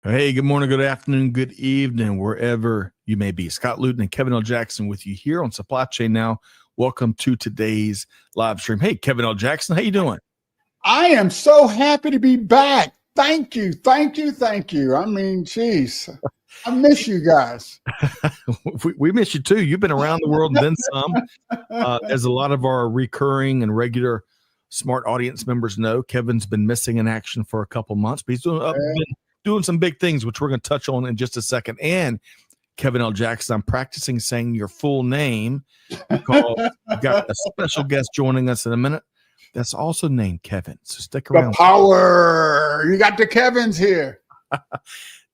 Hey, good morning, good afternoon, good evening, wherever you may be. Scott Luton and Kevin L. Jackson with you here on Supply Chain Now. Welcome to today's live stream. Hey, Kevin L. Jackson, how you doing? I am so happy to be back. Thank you. I mean, geez, I miss you guys. we miss you too. You've been around the world and then some. As a lot of our recurring and regular smart audience members know, Kevin's been missing in action for a couple months, but he's doing some big things, which we're going to touch on in just a second. And Kevin L. Jackson, I'm practicing saying your full name because I've got a special guest joining us in a minute that's also named Kevin. So stick around. The power. You got the Kevins here.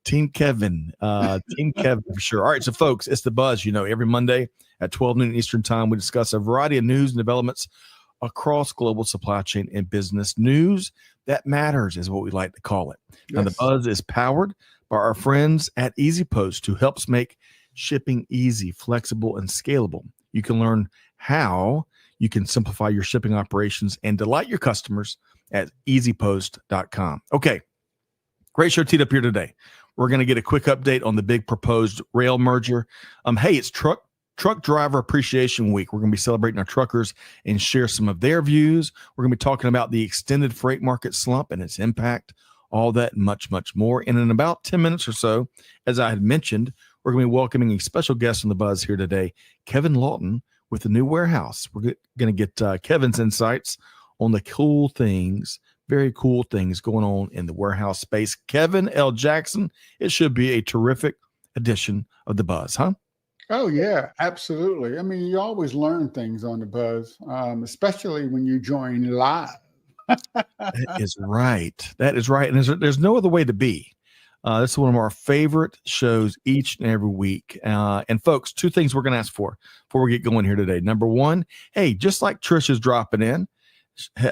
Team Kevin for sure. All right, so folks, it's The Buzz. You know, every Monday at 12 noon Eastern time, we discuss a variety of news and developments across global supply chain and business. News that matters is what we like to call it. Yes. Now, The Buzz is powered by our friends at EasyPost, who helps make shipping easy, flexible, and scalable. You can learn how you can simplify your shipping operations and delight your customers at easypost.com. Okay, great show teed up here today. We're going to get a quick update on the big proposed rail merger. Hey, it's Truck Driver Appreciation Week. We're going to be celebrating our truckers and share some of their views. We're going to be talking about the extended freight market slump and its impact, all that and much, much more. And in about 10 minutes or so, as I had mentioned, we're going to be welcoming a special guest on The Buzz here today, Kevin Lawton, with the new warehouse. We're going to get Kevin's insights on the cool things, very cool things going on in the warehouse space. Kevin L. Jackson, it should be a terrific edition of The Buzz, huh? Oh, yeah, absolutely. I mean, you always learn things on The Buzz, especially when you join live. That is right. And there's no other way to be. This is one of our favorite shows each and every week. And folks, two things we're going to ask for before we get going here today. Number one, hey, just like Trish is dropping in,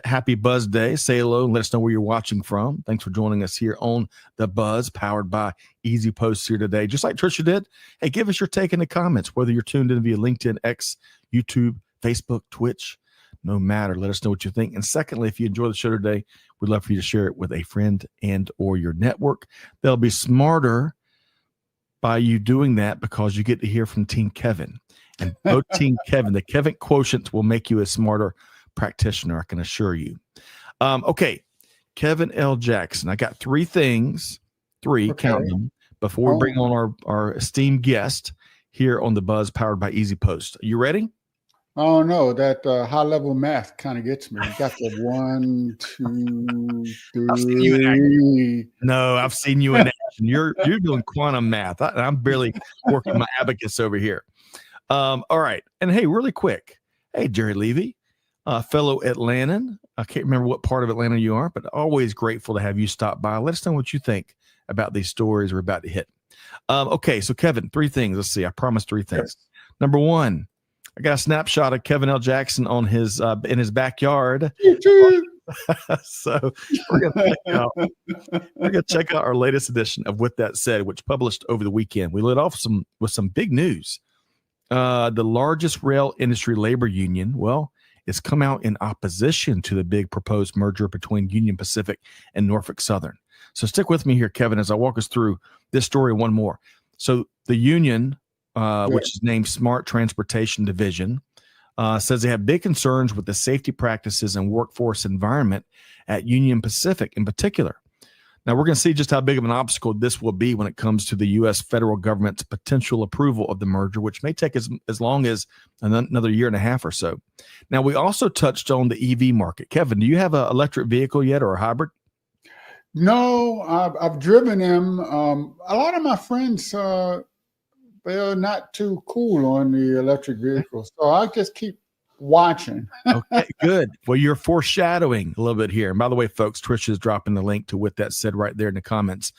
happy Buzz Day. Say hello and let us know where you're watching from. Thanks for joining us here on The Buzz, powered by EasyPost here today. Just like Trisha did, hey, give us your take in the comments, whether you're tuned in via LinkedIn, X, YouTube, Facebook, Twitch, no matter. Let us know what you think. And secondly, if you enjoy the show today, we'd love for you to share it with a friend and or your network. They'll be smarter by you doing that because you get to hear from Team Kevin. And both Team Kevin, the Kevin quotient will make you a smarter practitioner, I can assure you. Okay, Kevin L. Jackson. I got three things, count them, before we bring on our esteemed guest here on The Buzz, powered by EasyPost. Are you ready? Oh, no, that high-level math kind of gets me. You got the 1, 2, 3. I've seen you in action. You're doing quantum math. I'm barely working my abacus over here. All right. And hey, really quick. Hey, Jerry Levy, fellow Atlantan. I can't remember what part of Atlanta you are, but always grateful to have you stop by. Let us know what you think about these stories we're about to hit. Okay, so Kevin, three things. Let's see. I promised three things. Yes. Number one, I got a snapshot of Kevin L. Jackson on his in his backyard. So we're gonna check out our latest edition of With That Said, which published over the weekend. We lit off with some big news. The largest rail industry labor union, it's come out in opposition to the big proposed merger between Union Pacific and Norfolk Southern. So stick with me here, Kevin, as I walk us through this story one more. So the union, which is named Smart Transportation Division, says they have big concerns with the safety practices and workforce environment at Union Pacific in particular. Now, we're going to see just how big of an obstacle this will be when it comes to the U.S. federal government's potential approval of the merger, which may take as long as another year and a half or so. Now, we also touched on the EV market. Kevin, do you have an electric vehicle yet or a hybrid? No, I've driven them. A lot of my friends, they're not too cool on the electric vehicles, so I just keep watching. Okay, good. Well, you're foreshadowing a little bit here. And by the way, folks, Trish is dropping the link to What That Said right there in the comments.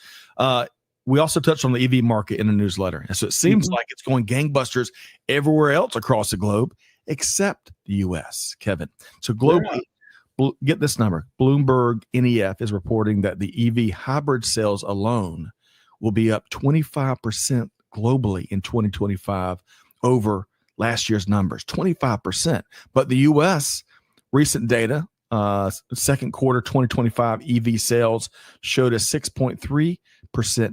We also touched on the EV market in the newsletter. And so it seems like it's going gangbusters everywhere else across the globe, except the U.S., Kevin. So globally, get this number. Bloomberg NEF is reporting that the EV hybrid sales alone will be up 25% globally in 2025 over last year's numbers, 25%. But the U.S. recent data, second quarter 2025 EV sales showed a 6.3%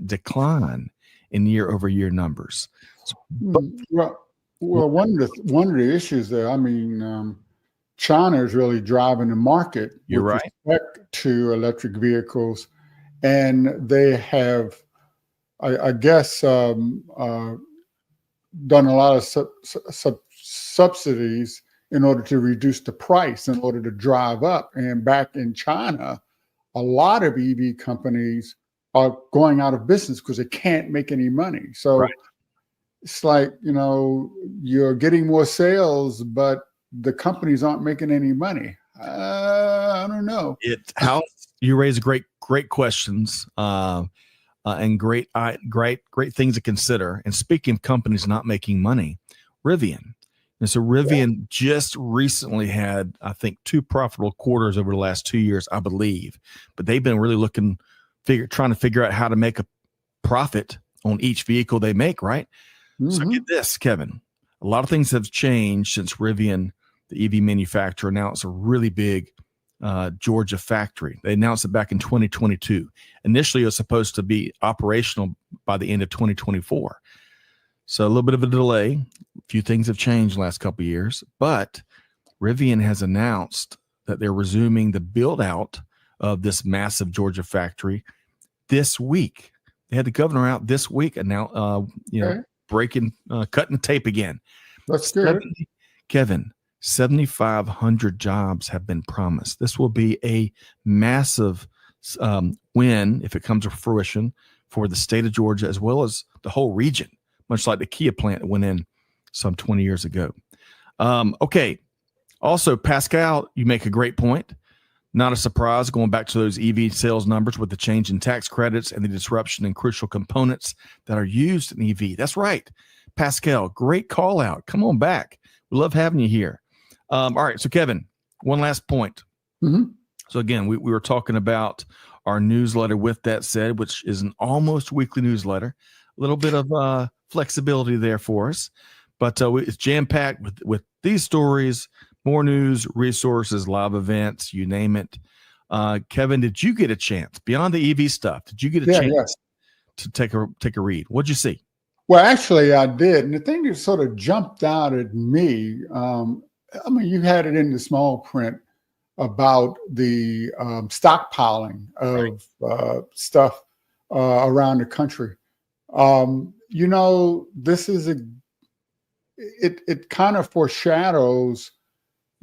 decline in year-over-year numbers. Well, one of the issues there, I mean, China is really driving the market You're with right. respect to electric vehicles, and they have, I guess, done a lot of subsidies in order to reduce the price, in order to drive up. And back in China, a lot of EV companies are going out of business because they can't make any money. So Right. it's like, you're getting more sales, but the companies aren't making any money. I don't know. You raise great questions and great things to consider. And speaking of companies not making money, Rivian. And so Rivian just recently had, I think, 2 profitable quarters over the last 2 years, I believe. But they've been really trying to figure out how to make a profit on each vehicle they make, right? Mm-hmm. So get this, Kevin. A lot of things have changed since Rivian, the EV manufacturer, announced a really big Georgia factory. They announced it back in 2022. Initially, it was supposed to be operational by the end of 2024. So a little bit of a delay. A few things have changed the last couple of years, but Rivian has announced that they're resuming the build out of this massive Georgia factory this week. They had the governor out this week and now, cutting the tape again. That's good. Kevin, 7,500 jobs have been promised. This will be a massive win if it comes to fruition for the state of Georgia as well as the whole region, much like the Kia plant that went in some 20 years ago. Okay. Also, Pascal, you make a great point. Not a surprise going back to those EV sales numbers with the change in tax credits and the disruption in crucial components that are used in EV. That's right. Pascal, great call out. Come on back. We love having you here. All right. So, Kevin, one last point. Mm-hmm. So, again, we were talking about our newsletter With That Said, which is an almost weekly newsletter. A little bit of flexibility there for us. But it's jam-packed with these stories, more news, resources, live events, you name it. Kevin, did you get a chance, beyond the EV stuff, did you get a chance to take a read? What'd you see? Well, actually, I did. And the thing that sort of jumped out at me, I mean, you had it in the small print about the stockpiling of stuff around the country. This is it kind of foreshadows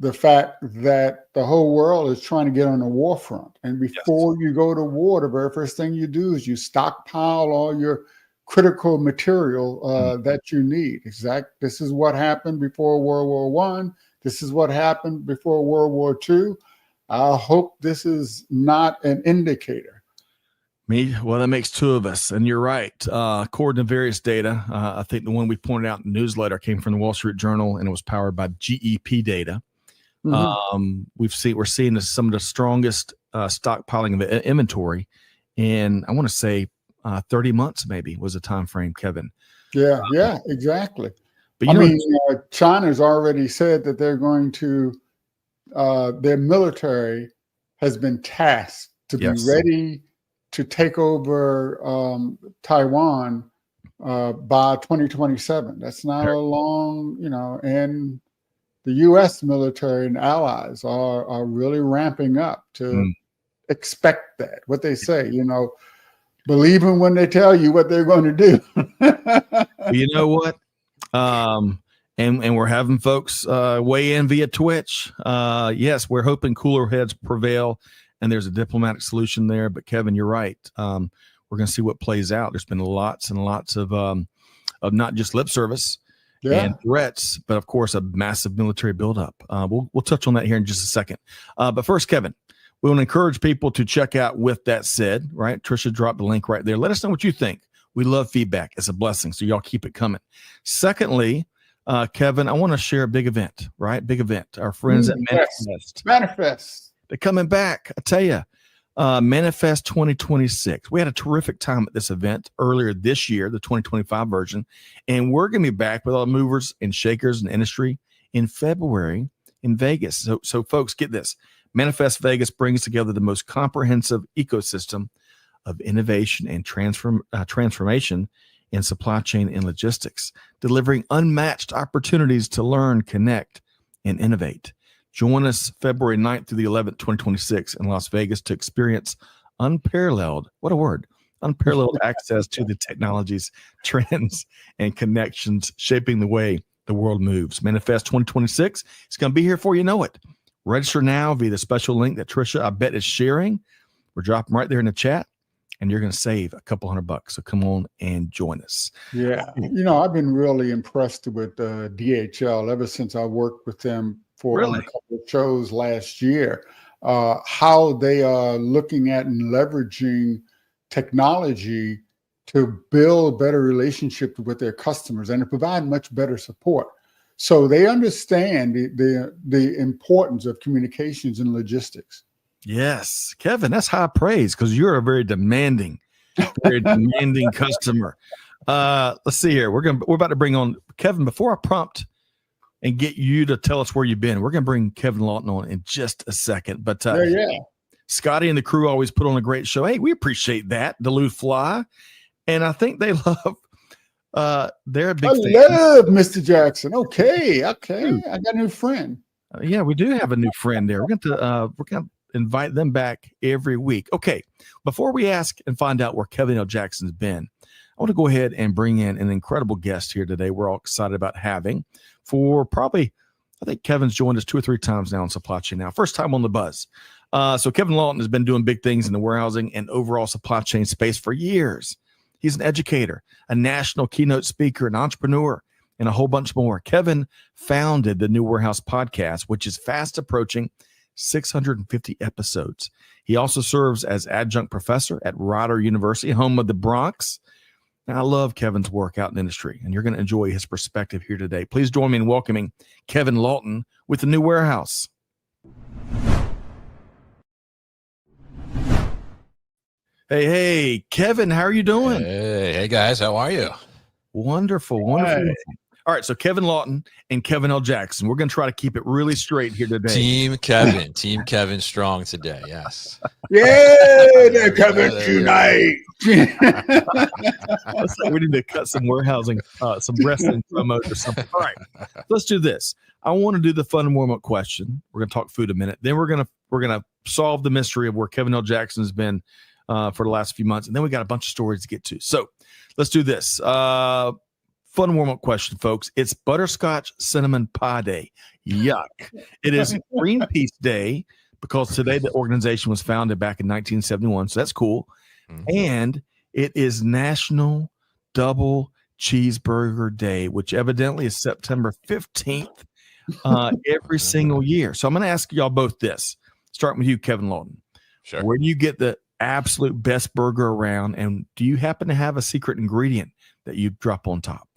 the fact that the whole world is trying to get on the war front. And before you go to war, the very first thing you do is you stockpile all your critical material that you need. This is what happened before World War I. This is what happened before World War II. I hope this is not an indicator. Well, that makes 2 of us. And you're right. According to various data, I think the one we pointed out in the newsletter came from the Wall Street Journal, and it was powered by GEP data. Mm-hmm. We're seeing some of the strongest stockpiling of inventory in, I want to say, 30 months maybe was a time frame, Kevin. Yeah, exactly. But China's already said that they're going to, their military has been tasked to be ready to take over Taiwan by 2027. That's not a long, and the U.S. military and allies are really ramping up to expect that. What they say, believe them when they tell you what they're going to do. You know what? And we're having folks weigh in via Twitch. Yes, we're hoping cooler heads prevail and there's a diplomatic solution there. But Kevin, you're right. We're going to see what plays out. There's been lots and lots of not just lip service and threats, but of course a massive military buildup. We'll touch on that here in just a second. But first, Kevin, we want to encourage people to check out With That Said. Right, Trisha dropped the link right there. Let us know what you think. We love feedback. It's a blessing. So y'all keep it coming. Secondly, Kevin, I want to share a big event, right? Big event. Our friends at Manifest. They're coming back. I tell you, Manifest 2026. We had a terrific time at this event earlier this year, the 2025 version. And we're going to be back with all the movers and shakers in the industry in February in Vegas. So folks, get this. Manifest Vegas brings together the most comprehensive ecosystem of innovation and transformation in supply chain and logistics, delivering unmatched opportunities to learn, connect, and innovate. Join us February 9th through the 11th, 2026 in Las Vegas to experience unparalleled, what a word, unparalleled access to the technologies, trends, and connections shaping the way the world moves. Manifest 2026, it's going to be here before you know it. Register now via the special link that Trisha, I bet, is sharing. We're dropping right there in the chat, and you're going to save a couple $100. So come on and join us. Yeah. I've been really impressed with DHL ever since I worked with them on a couple of shows last year, how they are looking at and leveraging technology to build better relationships with their customers and to provide much better support. So they understand the importance of communications and logistics. Yes, Kevin, that's high praise because you're a very demanding customer. Let's see here. We're about to bring on Kevin. Before I prompt and get you to tell us where you've been, we're going to bring Kevin Lawton on in just a second. But Scotty and the crew always put on a great show. Hey, we appreciate that. Duluth Fly. And I think they love they're a big fan. I love Mr. Jackson. Okay. I got a new friend. Yeah, we do have a new friend there. We're going to invite them back every week. Okay. Before we ask and find out where Kevin L. Jackson's been, I want to go ahead and bring in an incredible guest here today. We're all excited about having for probably, I think Kevin's joined us 2 or 3 times now in Supply Chain Now. First time on the buzz. So Kevin Lawton has been doing big things in the warehousing and overall supply chain space for years. He's an educator, a national keynote speaker, an entrepreneur, and a whole bunch more. Kevin founded the New Warehouse podcast, which is fast approaching 650 episodes. He also serves as adjunct professor at Rider University, home of the Bronx. And I love Kevin's work out in the industry, and you're going to enjoy his perspective here today. Please join me in welcoming Kevin Lawton with the New Warehouse. Hey, Kevin, how are you doing? Hey, guys, how are you? Wonderful. All right, so Kevin Lawton and Kevin L. Jackson. We're going to try to keep it really straight here today. Team Kevin strong today, yes. Yeah, they're coming tonight. Looks like we need to cut some warehousing, some wrestling promos or something. All right, let's do this. I want to do the fun warm-up question. We're going to talk food a minute. Then we're gonna solve the mystery of where Kevin L. Jackson has been for the last few months, and then we got a bunch of stories to get to. So let's do this. Fun warm-up question, folks. It's Butterscotch Cinnamon Pie Day. Yuck. It is Greenpeace Day because today the organization was founded back in 1971, so that's cool. Mm-hmm. And it is National Double Cheeseburger Day, which evidently is September 15th every single year. So I'm going to ask y'all both this. Starting with you, Kevin Lawton. Sure. Where do you get the absolute best burger around, and do you happen to have a secret ingredient that you drop on top?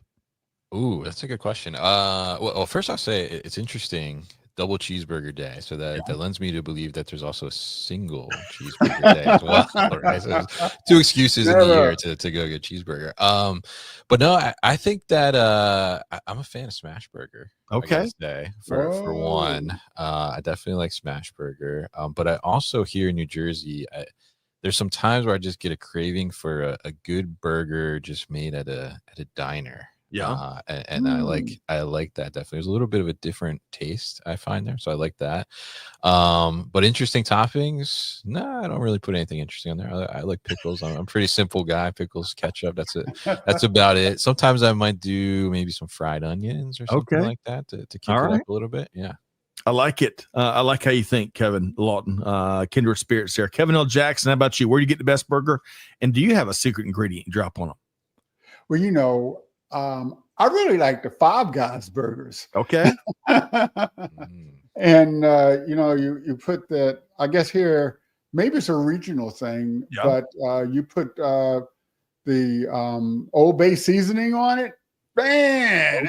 Ooh, that's a good question. Well, first I'll say it's interesting, double cheeseburger day. So that lends me to believe that there's also a single cheeseburger day as well. Right? So there's 2 excuses in the year to go get cheeseburger. But no, I think that I'm a fan of smash burger. Okay. Day for one. I definitely like smash burger. But I also here in New Jersey, there's some times where I just get a craving for a good burger just made at a diner. Yeah. And I like that definitely. There's a little bit of a different taste I find there. So I like that. But interesting toppings. No, I don't really put anything interesting on there. I like pickles. I'm a pretty simple guy. Pickles, ketchup. That's it. That's about it. Sometimes I might do maybe some fried onions or something like that to kick it up a little bit. Yeah. I like it. I like how you think, Kevin Lawton. Kindred spirits there. Kevin L. Jackson, how about you? Where do you get the best burger? And do you have a secret ingredient you drop on them? Well, I really like the Five Guys burgers. Okay. And, you put that, I guess here, maybe it's a regional thing, but you put the Old Bay seasoning on it. Bam!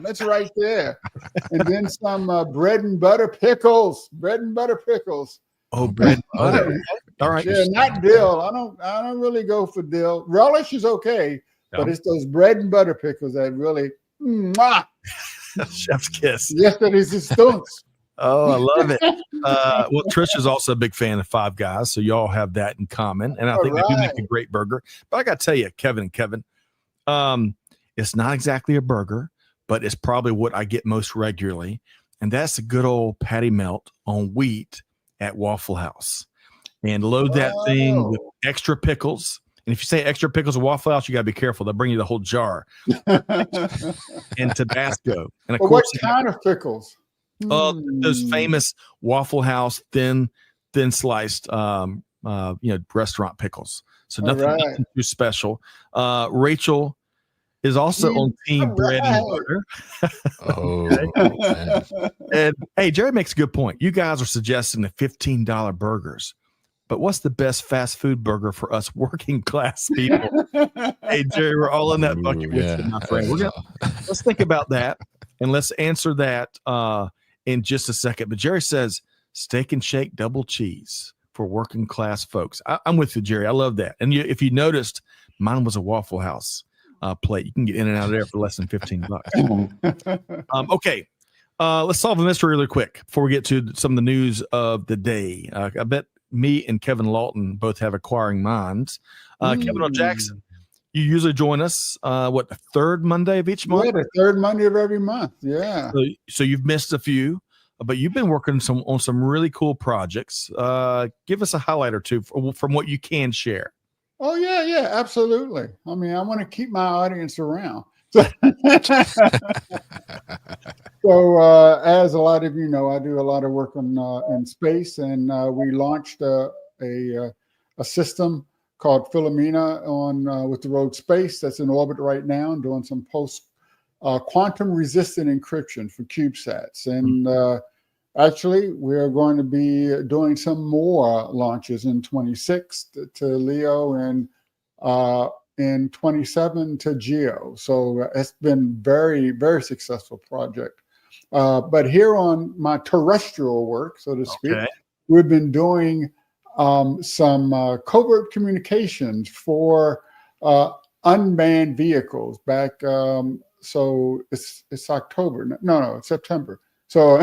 That's right there. And then some bread and butter pickles. Oh, bread and butter. All right. Yeah, not dill. I don't really go for dill. Relish is okay. But it's those bread and butter pickles that really, chef's kiss. Yes, that is the stunts. Oh, I love it. Well, Trisha's also a big fan of Five Guys, so y'all have that in common. And I All think they do make right. a great burger. But I got to tell you, Kevin, it's not exactly a burger, but it's probably what I get most regularly. And that's a good old patty melt on wheat at Waffle House. And load that thing with Oh. extra pickles. And if you say extra pickles at Waffle House, you got to be careful. They'll bring you the whole jar and Tabasco. And of But what course, kind of pickles? those famous Waffle House thin sliced, restaurant pickles. So All right. nothing too special. Rachel is also on team bread and butter. Oh, man. And hey, Jerry makes a good point. You guys are suggesting the $15 burgers, but what's the best fast food burger for us working class people? Hey, Jerry, we're all in that bucket with you, my friend. Let's think about that, and let's answer that in just a second. But Jerry says steak and shake double cheese for working class folks. I'm with you, Jerry. I love that. And if you noticed, mine was a Waffle House plate. You can get in and out of there for less than $15. Okay. Let's solve a mystery really quick before we get to some of the news of the day. I bet me and Kevin Lawton both have acquiring minds. Kevin L. Jackson, you usually join us, the third Monday of each month? Yeah, the third Monday of every month. Yeah. So you've missed a few, but you've been working on some really cool projects. Give us a highlight or two from what you can share. Oh, yeah, absolutely. I mean, I want to keep my audience around. So, as a lot of you know, I do a lot of work in space, and we launched a system called Philomena with the road space that's in orbit right now and doing some quantum resistant encryption for CubeSats. And actually, we're going to be doing some more launches in 26 to LEO and in 27 to GEO. So it's been very, very successful project. But here on my terrestrial work, so to speak, we've been doing some covert communications for unmanned vehicles back. So it's October. No, it's September. So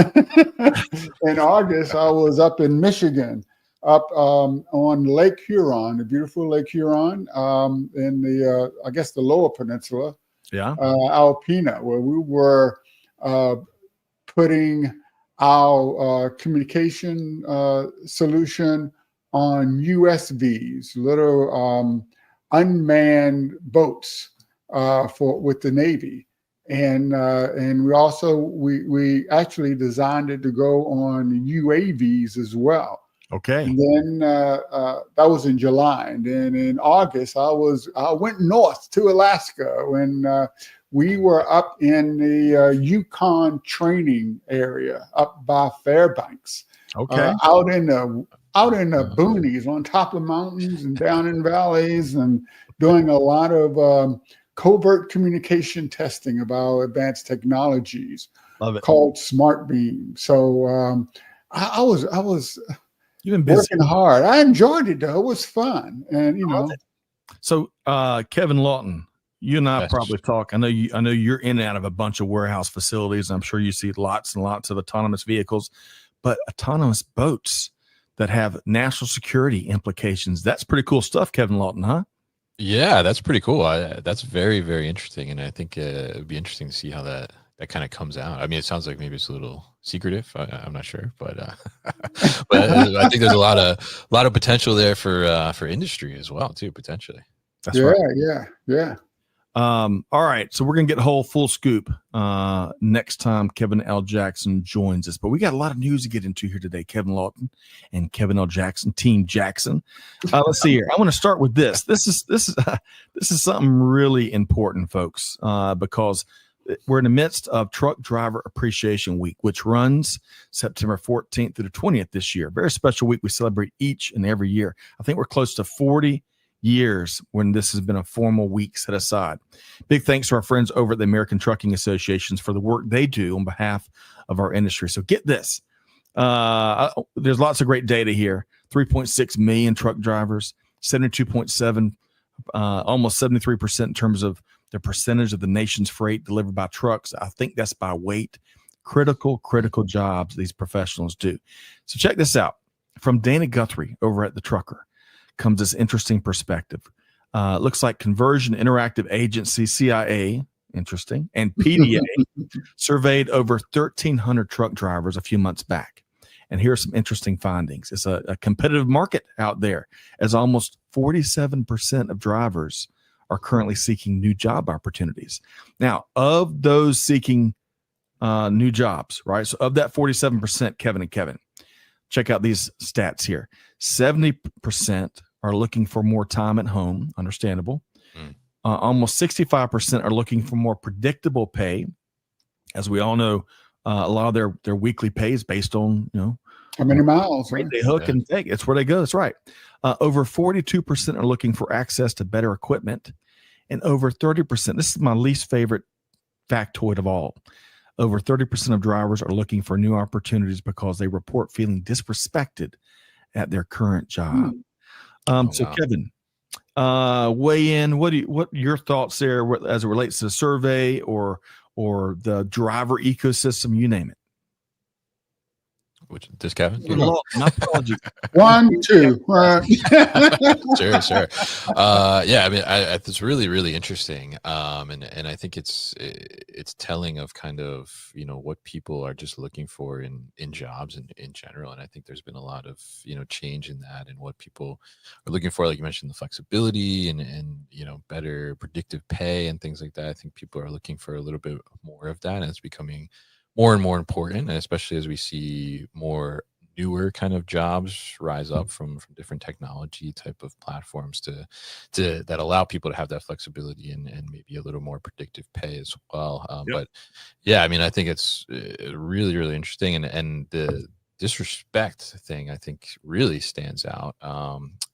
in August, I was up in Michigan, up on Lake Huron, the beautiful Lake Huron, in the I guess the Lower Peninsula, Alpena, where we were putting our communication solution on USVs, little unmanned boats with the Navy. And we also we actually designed it to go on UAVs as well. Okay. And then that was in July, and then in August I went north to Alaska when we were up in the Yukon training area up by Fairbanks. Okay. Out in the boonies, on top of mountains and down in valleys, and doing a lot of covert communication testing of our advanced technologies. Love it. Called Smart Beam. So I was You've been busy. working hard. I enjoyed it though. It was fun. And So Kevin Lawton, you and I probably talk. I know you're in and out of a bunch of warehouse facilities. I'm sure you see lots and lots of autonomous vehicles, but autonomous boats that have national security implications. That's pretty cool stuff, Kevin Lawton, huh? Yeah, that's pretty cool. That's very, very interesting. And I think it'd be interesting to see how that kind of comes out. I mean, it sounds like maybe it's a little secretive. I'm not sure, but but I think there's a lot of potential there for industry as well, too, potentially. That's right. Yeah. All right, so we're gonna get a whole full scoop next time Kevin L. Jackson joins us. But we got a lot of news to get into here today. Kevin Lawton and Kevin L. Jackson, Team Jackson. Let's see here. I want to start with this. This is something really important, folks, because we're in the midst of Truck Driver Appreciation Week, which runs September 14th through the 20th this year. Very special week we celebrate each and every year. I think we're close to 40 years when this has been a formal week set aside. Big thanks to our friends over at the American Trucking Associations for the work they do on behalf of our industry. So get this. There's lots of great data here. 3.6 million truck drivers, 72.7, almost 73% in terms of the percentage of the nation's freight delivered by trucks. I think that's by weight. critical jobs these professionals do. So check this out. From Dana Guthrie over at The Trucker comes this interesting perspective. Looks like Conversion Interactive Agency, CIA, interesting, and PDA surveyed over 1,300 truck drivers a few months back. And here are some interesting findings. It's a competitive market out there, as almost 47% of drivers are currently seeking new job opportunities. Now, of those seeking new jobs, right? So of that 47%, Kevin, check out these stats here. 70% are looking for more time at home, understandable. Almost 65% are looking for more predictable pay. As we all know, a lot of their weekly pay is based on, how many miles, right? They hook and take. It's where they go. That's right. Over 42% are looking for access to better equipment. And over 30%, this is my least favorite factoid of all. Over 30% of drivers are looking for new opportunities because they report feeling disrespected at their current job. So Kevin, weigh in. What your thoughts there as it relates to the survey or the driver ecosystem, you name it. Which this Kevin? My apologies. 1, 2. Sure. Yeah, I mean, it's really interesting, and I think it's telling of kind of what people are just looking for in jobs and in general. And I think there's been a lot of change in that and what people are looking for. Like you mentioned, the flexibility and better predictive pay and things like that. I think people are looking for a little bit more of that, and it's becoming more and more important, and especially as we see more newer kind of jobs rise up from different technology type of platforms to that allow people to have that flexibility and maybe a little more predictive pay as well. But yeah, I mean, I think it's really interesting, and the disrespect thing I think really stands out.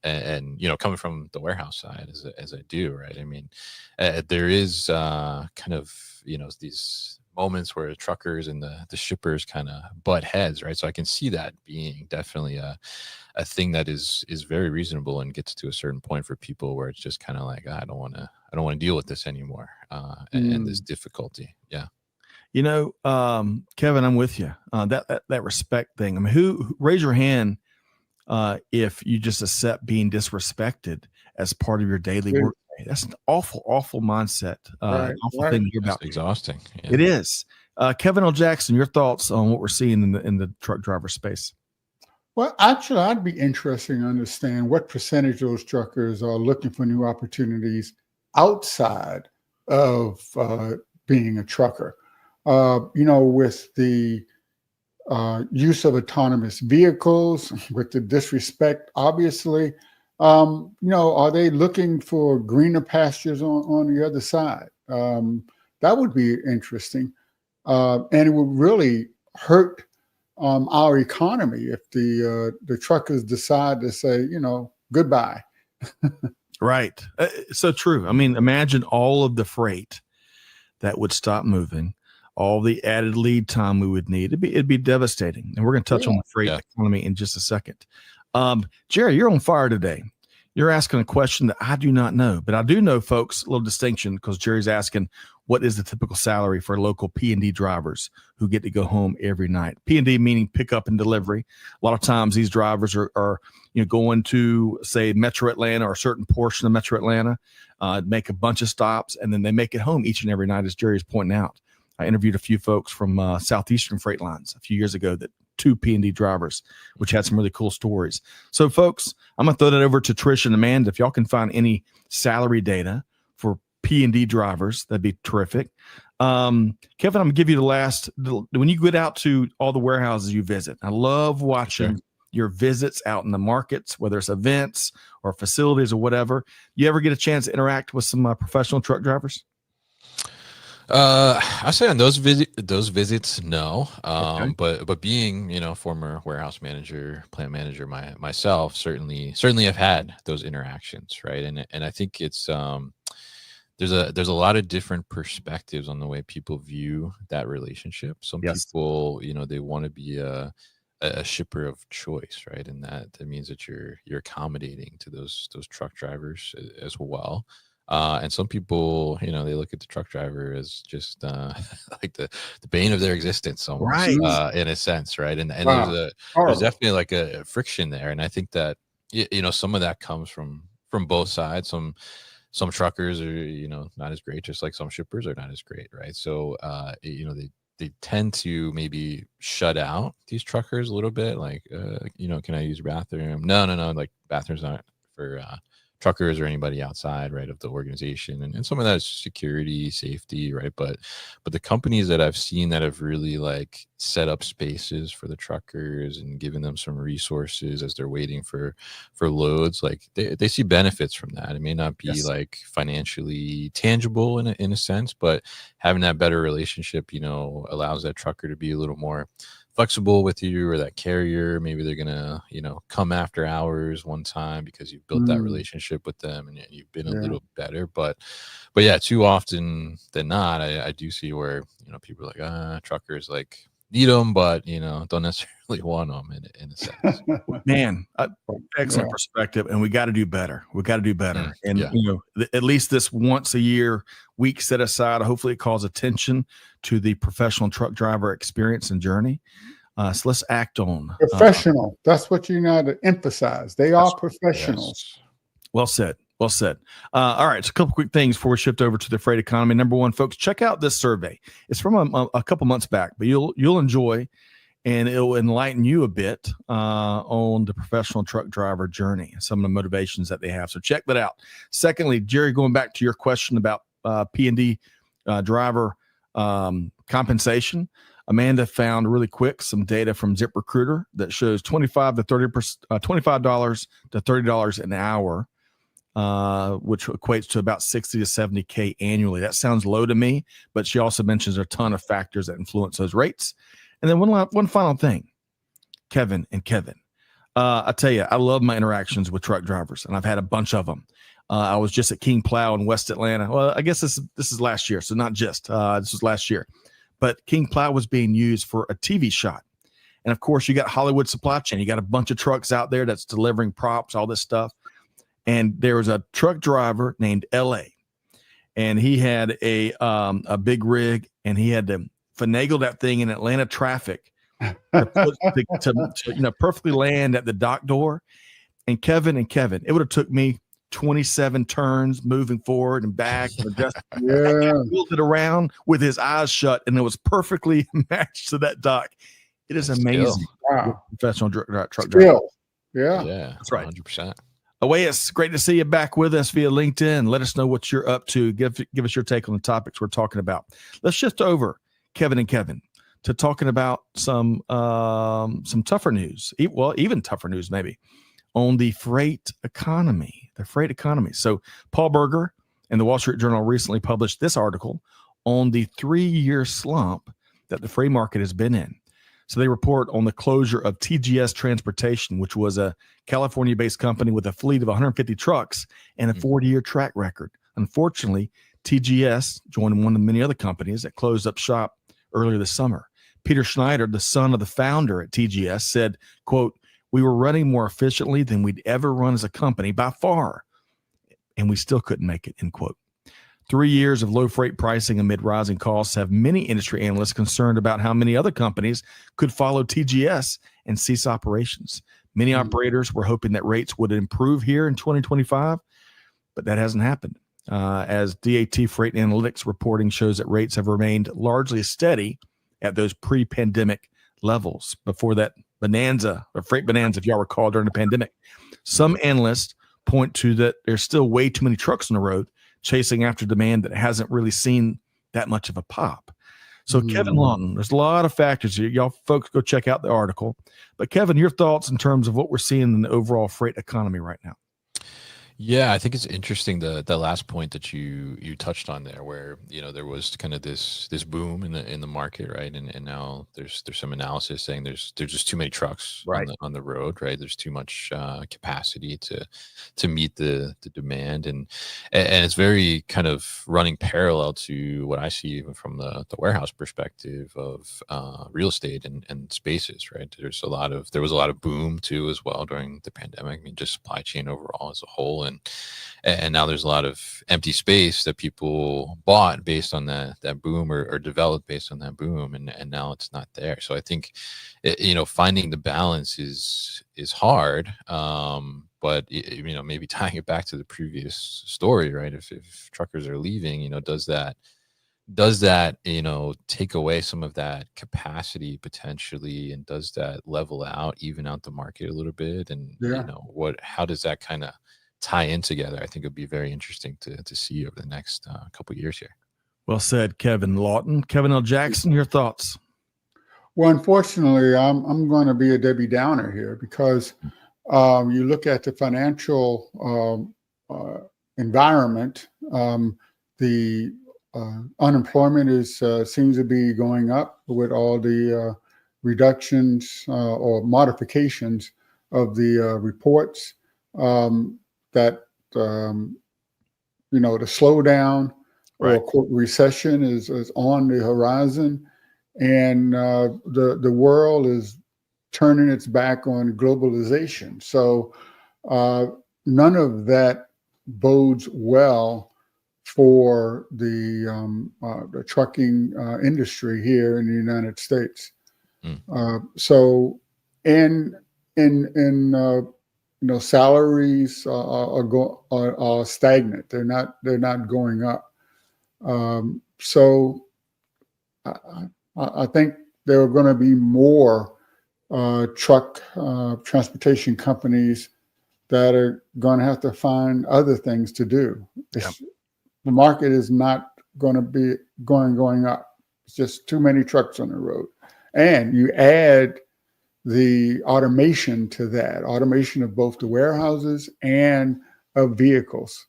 And coming from the warehouse side as I do, right? I mean, there is kind of these moments where the truckers and the shippers kind of butt heads, right? So I can see that being definitely a thing that is very reasonable and gets to a certain point for people where it's just kind of like, I don't want to deal with this anymore, and this difficulty. Yeah. Kevin, I'm with you. That respect thing. I mean, who raise your hand if you just accept being disrespected as part of your daily work. That's an awful mindset. Awful thing to hear about. It's exhausting. Yeah. It is. Kevin L. Jackson, your thoughts on what we're seeing in the truck driver space? Well, actually, I'd be interested to understand what percentage of those truckers are looking for new opportunities outside of being a trucker. With the use of autonomous vehicles, with the disrespect, obviously. Are they looking for greener pastures on the other side? That would be interesting. And it would really hurt our economy if the truckers decide to say, goodbye. Right. So true. I mean, imagine all of the freight that would stop moving, all the added lead time we would need. It'd be devastating. And we're going to touch on the freight economy in just a second. Jerry, you're on fire today. You're asking a question that I do not know, but I do know, folks, a little distinction, because Jerry's asking, what is the typical salary for local P&D drivers who get to go home every night? P&D meaning pickup and delivery. A lot of times these drivers are going to, say, Metro Atlanta or a certain portion of Metro Atlanta, make a bunch of stops, and then they make it home each and every night, as Jerry's pointing out. I interviewed a few folks from Southeastern Freight Lines a few years ago that 2 P&D drivers, which had some really cool stories. So, folks, I'm going to throw that over to Trish and Amanda. If y'all can find any salary data for P&D drivers, that'd be terrific. Kevin, I'm going to give you the last. When you get out to all the warehouses you visit, I love watching your visits out in the markets, whether it's events or facilities or whatever. You ever get a chance to interact with some professional truck drivers? I say on those visits, no. But being, former warehouse manager, plant manager, myself, certainly have had those interactions. Right. And I think it's, there's a lot of different perspectives on the way people view that relationship. Some people, they want to be a shipper of choice. Right. And that means that you're accommodating to those truck drivers as well. And some people, they look at the truck driver as just like the bane of their existence almost, Right. in a sense, right? And Wow. there's Horrible. definitely like a friction there. And I think that some of that comes from both sides. Some truckers are, not as great, just like some shippers are not as great, right? So they tend to maybe shut out these truckers a little bit, like can I use your bathroom? No, like bathrooms not for truckers or anybody outside, right, of the organization. And some of that is security, safety, right? But the companies that I've seen that have really like set up spaces for the truckers and given them some resources as they're waiting for loads, like they see benefits from that. It may not be Yes. like financially tangible in a sense, but having that better relationship, allows that trucker to be a little more flexible with you, or that carrier. Maybe they're gonna come after hours one time because you've built that relationship with them and you've been a little better. But yeah, too often than not, I do see where people are like, truckers like need them, but don't necessarily want them in a sense. Man, excellent perspective, and we got to do better. We got to do better, and Yeah. at least this once a year week set aside. Hopefully, it calls attention to the professional truck driver experience and journey. So let's act on Professional. That's what you got to emphasize. They are professionals. Yes. Well said. Well said. All right. So a couple quick things before we shift over to the freight economy. Number one, folks, check out this survey. It's from a couple months back, but you'll enjoy, and it'll enlighten you a bit on the professional truck driver journey, some of the motivations that they have. So check that out. Secondly, Jerry, going back to your question about P&D driver compensation, Amanda found really quick some data from ZipRecruiter that shows $25 to $30 an hour, which equates to about 60 to 70K annually. That sounds low to me, but she also mentions a ton of factors that influence those rates. And then one final thing, Kevin. I tell you, I love my interactions with truck drivers, and I've had a bunch of them. I was just at King Plow in West Atlanta. Well, I guess this is last year, so not just this was last year. But King Plow was being used for a TV shot. And of course, you got Hollywood Supply Chain. You got a bunch of trucks out there that's delivering props, all this stuff. And there was a truck driver named LA, and he had a big rig, and he had to finagle that thing in Atlanta traffic to perfectly land at the dock door. And Kevin, it would have took me 27 turns moving forward and back and just wheeled it around with his eyes shut, and it was perfectly matched to that dock. It is amazing. Wow. Professional truck driver. Yeah, that's right. 100%. Away, it's great to see you back with us via LinkedIn. Let us know what you're up to. Give us your take on the topics we're talking about. Let's shift over, Kevin, to talking about some tougher news. Even tougher news maybe on the freight economy. So Paul Berger and the Wall Street Journal recently published this article on the 3-year slump that the freight market has been in. So they report on the closure of TGS Transportation, which was a California-based company with a fleet of 150 trucks and a 40-year track record. Unfortunately, TGS joined one of the many other companies that closed up shop earlier this summer. Peter Schneider, the son of the founder at TGS, said, quote, "We were running more efficiently than we'd ever run as a company by far, and we still couldn't make it," end quote. 3 years of low freight pricing amid rising costs have many industry analysts concerned about how many other companies could follow TGS and cease operations. Many operators were hoping that rates would improve here in 2025, but that hasn't happened. As DAT Freight Analytics reporting shows that rates have remained largely steady at those pre-pandemic levels before that bonanza, or freight bonanza, if y'all recall, during the pandemic. Some analysts point to that there's still way too many trucks on the road chasing after demand that hasn't really seen that much of a pop. So Kevin Lawton, there's a lot of factors here. Y'all folks go check out the article. But Kevin, your thoughts in terms of what we're seeing in the overall freight economy right now? Yeah, I think it's interesting the last point that you touched on there, where there was kind of this boom in the market, right? And now there's some analysis saying there's just too many trucks on the road, right? There's too much capacity to meet the demand, and it's very kind of running parallel to what I see even from the warehouse perspective of real estate and spaces, right? There was a lot of boom too as well during the pandemic. I mean, just supply chain overall as a whole. and now there's a lot of empty space that people bought based on that boom or developed based on that boom, and now it's not there. So I think finding the balance is hard, but maybe tying it back to the previous story, right? If truckers are leaving, does that take away some of that capacity potentially, and does that level out, even out the market a little bit? And how does that kind of tie in together? I think it'd be very interesting to see over the next couple of years here. Well said, Kevin Lawton. Kevin L. Jackson, your thoughts? Well, unfortunately, I'm going to be a Debbie Downer here, because you look at the financial environment, the unemployment seems to be going up with all the reductions or modifications of the reports, that the slowdown, right, or quote recession is on the horizon, and the world is turning its back on globalization. So none of that bodes well for the trucking industry here in the United States. So, salaries are stagnant. They're not going up. So, I think there are going to be more truck transportation companies that are going to have to find other things to do. Yep. The market is not going to be going up. It's just too many trucks on the road. And you add the automation to that, automation of both the warehouses and of vehicles.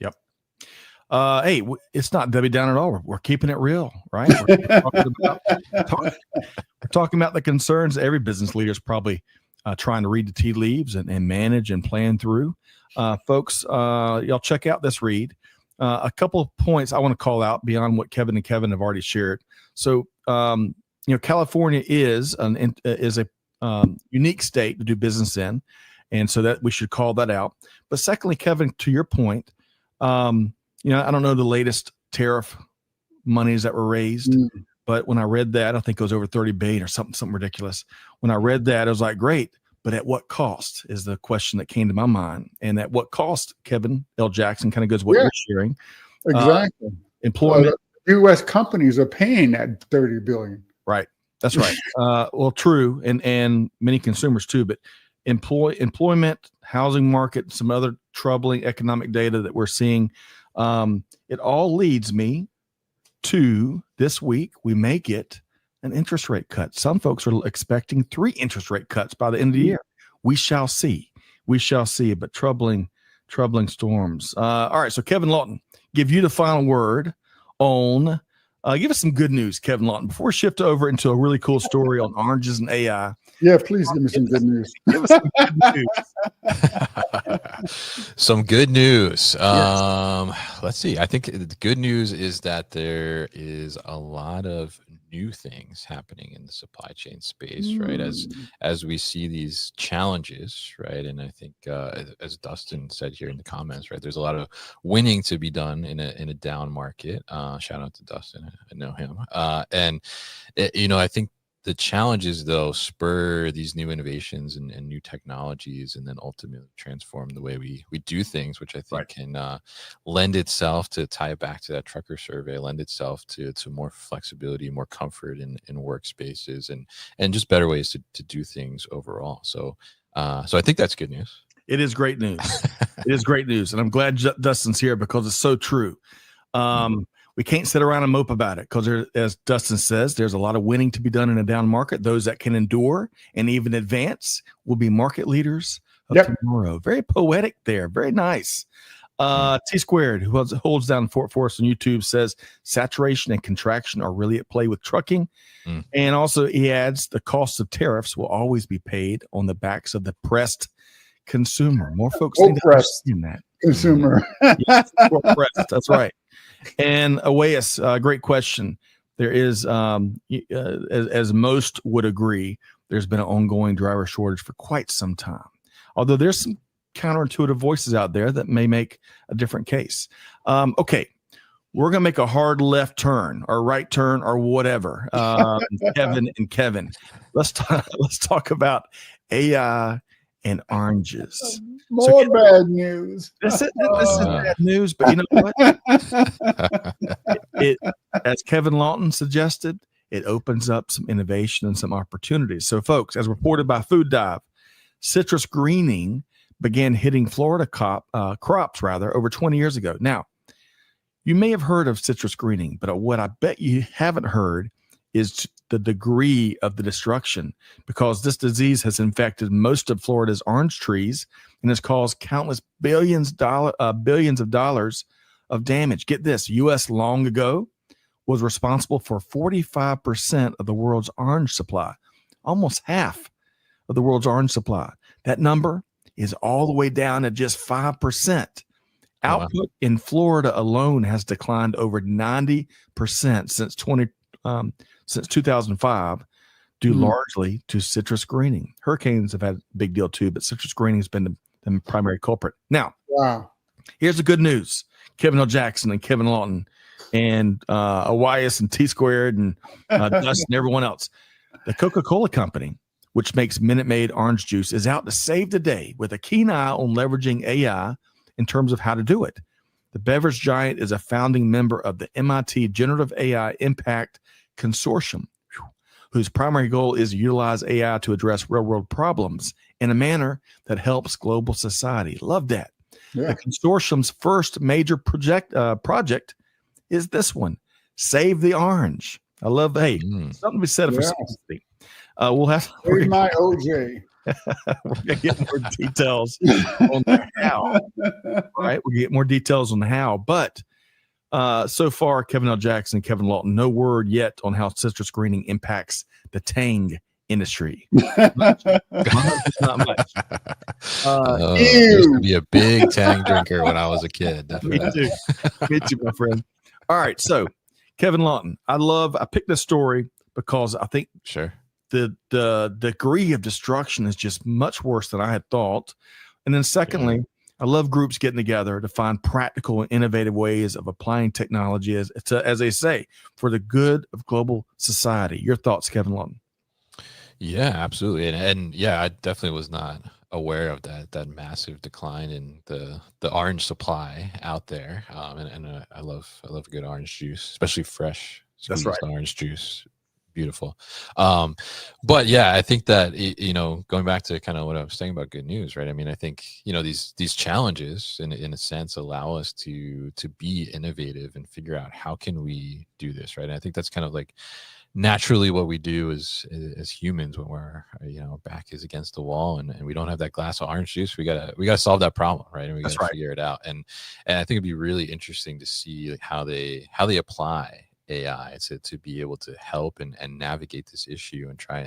Yep. Hey, it's not Debbie Down at all. We're keeping it real, right? We're talking about the concerns every business leader is probably trying to read the tea leaves and manage and plan through. Folks, y'all check out this read. A couple of points I want to call out beyond what Kevin and Kevin have already shared. So, California is a unique state to do business in, and so that we should call that out. But secondly, Kevin, to your point, I don't know the latest tariff monies that were raised, but when I read that, I think it was over 30 billion or something ridiculous. When I read that, I was like, great. But at what cost is the question that came to my mind. And at what cost, Kevin L. Jackson, kind of goes what you're sharing. Exactly. Employment. U.S. companies are paying that $30 billion. Right. That's right. Well, true. And many consumers too, but employment, housing market, some other troubling economic data that we're seeing. It all leads me to this week, we may get an interest rate cut. Some folks are expecting 3 interest rate cuts by the end of the year. We shall see. But troubling storms. All right. So Kevin Lawton, give you the final word on, give us some good news, Kevin Lawton, before we shift over into a really cool story on oranges and AI. Yeah, please give me some good news. Give us some good news. Some good news. Yes. Let's see. I think the good news is that there is a lot of new things happening in the supply chain space, right? As we see these challenges, right? And I think, as Dustin said here in the comments, right, there's a lot of winning to be done in a down market. Shout out to Dustin, I know him. And I think the challenges, though, spur these new innovations and new technologies, and then ultimately transform the way we do things, which I think can lend itself to tie it back to that trucker survey, lend itself to more flexibility, more comfort in workspaces, and just better ways to do things overall. So I think that's good news. It is great news. It is great news. And I'm glad Dustin's here because it's so true. We can't sit around and mope about it because, as Dustin says, there's a lot of winning to be done in a down market. Those that can endure and even advance will be market leaders of tomorrow. Very poetic there. Very nice. T Squared, who holds down Fort Forest on YouTube, says saturation and contraction are really at play with trucking. And also he adds the cost of tariffs will always be paid on the backs of the pressed consumer. More folks need to understand that. Consumer. Yes, pressed. That's right. And Awais, great question. There is, as most would agree, there's been an ongoing driver shortage for quite some time. Although there's some counterintuitive voices out there that may make a different case. Okay. We're going to make a hard left turn or right turn or whatever. Kevin, let's talk about AI and oranges. More bad news. This is bad news, but you know what? it as Kevin Lawton suggested, it opens up some innovation and some opportunities. So, folks, as reported by Food Dive, citrus greening began hitting Florida crops over 20 years ago. Now, you may have heard of citrus greening, but what I bet you haven't heard is the degree of the destruction, because this disease has infected most of Florida's orange trees and has caused countless billions of dollars of damage. Get this, U.S. long ago was responsible for 45% of the world's orange supply, almost half of the world's orange supply. That number is all the way down to just 5%. Output in Florida alone has declined over 90% since 2005, due largely to citrus greening. Hurricanes have had a big deal too, but citrus greening has been the primary culprit. Now, here's the good news: Kevin L. Jackson and Kevin Lawton and Elias and T Squared and Dust and everyone else. The Coca-Cola Company, which makes Minute Maid orange juice, is out to save the day with a keen eye on leveraging AI in terms of how to do it. The beverage giant is a founding member of the MIT Generative AI Impact Consortium, whose primary goal is to utilize AI to address real-world problems in a manner that helps global society. Love that. Yeah. The consortium's first major project is this one, Save the Orange. I love, something to be said for something. We'll have my OJ. We're gonna get more details on the how. Right, we get more details on the how, but so far, Kevin L. Jackson and Kevin Lawton, no word yet on how citrus greening impacts the Tang industry. Not much. Used to be a big Tang drinker when I was a kid. Me too, my friend. All right, so Kevin Lawton, I picked this story because I think the degree of destruction is just much worse than I had thought. And then secondly, I love groups getting together to find practical and innovative ways of applying technology as they say, for the good of global society. Your thoughts, Kevin Lawton? Yeah, absolutely. And yeah, I definitely was not aware of that massive decline in the orange supply out there. And I love a good orange juice, especially fresh squeezed orange juice. Beautiful. But yeah, I think that, going back to kind of what I was saying about good news, right? I mean, I think, these challenges in a sense allow us to be innovative and figure out how can we do this, right? And I think that's kind of like naturally what we do as humans when we're, back is against the wall and we don't have that glass of orange juice. We gotta solve that problem, right? And we gotta figure it out. And I think it'd be really interesting to see like how they apply AI to be able to help and navigate this issue and try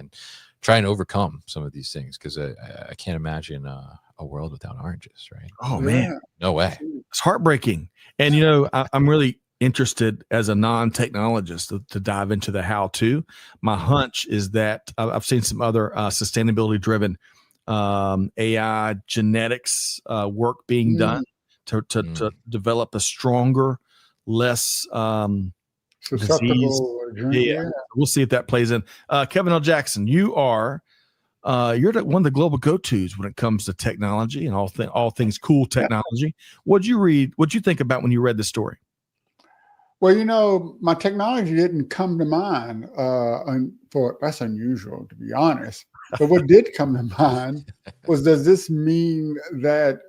and overcome some of these things, because I can't imagine a world without oranges, right? Oh man, no way. It's heartbreaking. And I'm really interested as a non-technologist to dive into the how-to. My hunch is that I've seen some other sustainability driven AI genetics work being done to develop a stronger, less disease. Yeah, we'll see if that plays in. Kevin L. Jackson, you are you're one of the global go-tos when it comes to technology and all things cool technology. What'd you read? What'd you think about when you read the story? Well, my technology didn't come to mind. That's unusual, to be honest. But what did come to mind was, does this mean that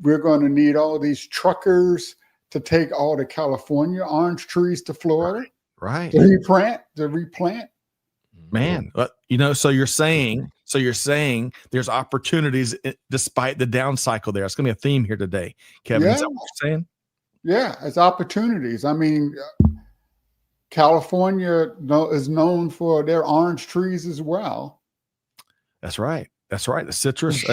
we're going to need all these truckers to take all the California orange trees to Florida? Right. To replant? Man, so you're saying there's opportunities despite the down cycle there. It's going to be a theme here today, Kevin. Is that what you're saying? Yeah, it's opportunities. I mean, California is known for their orange trees as well. That's right. The citrus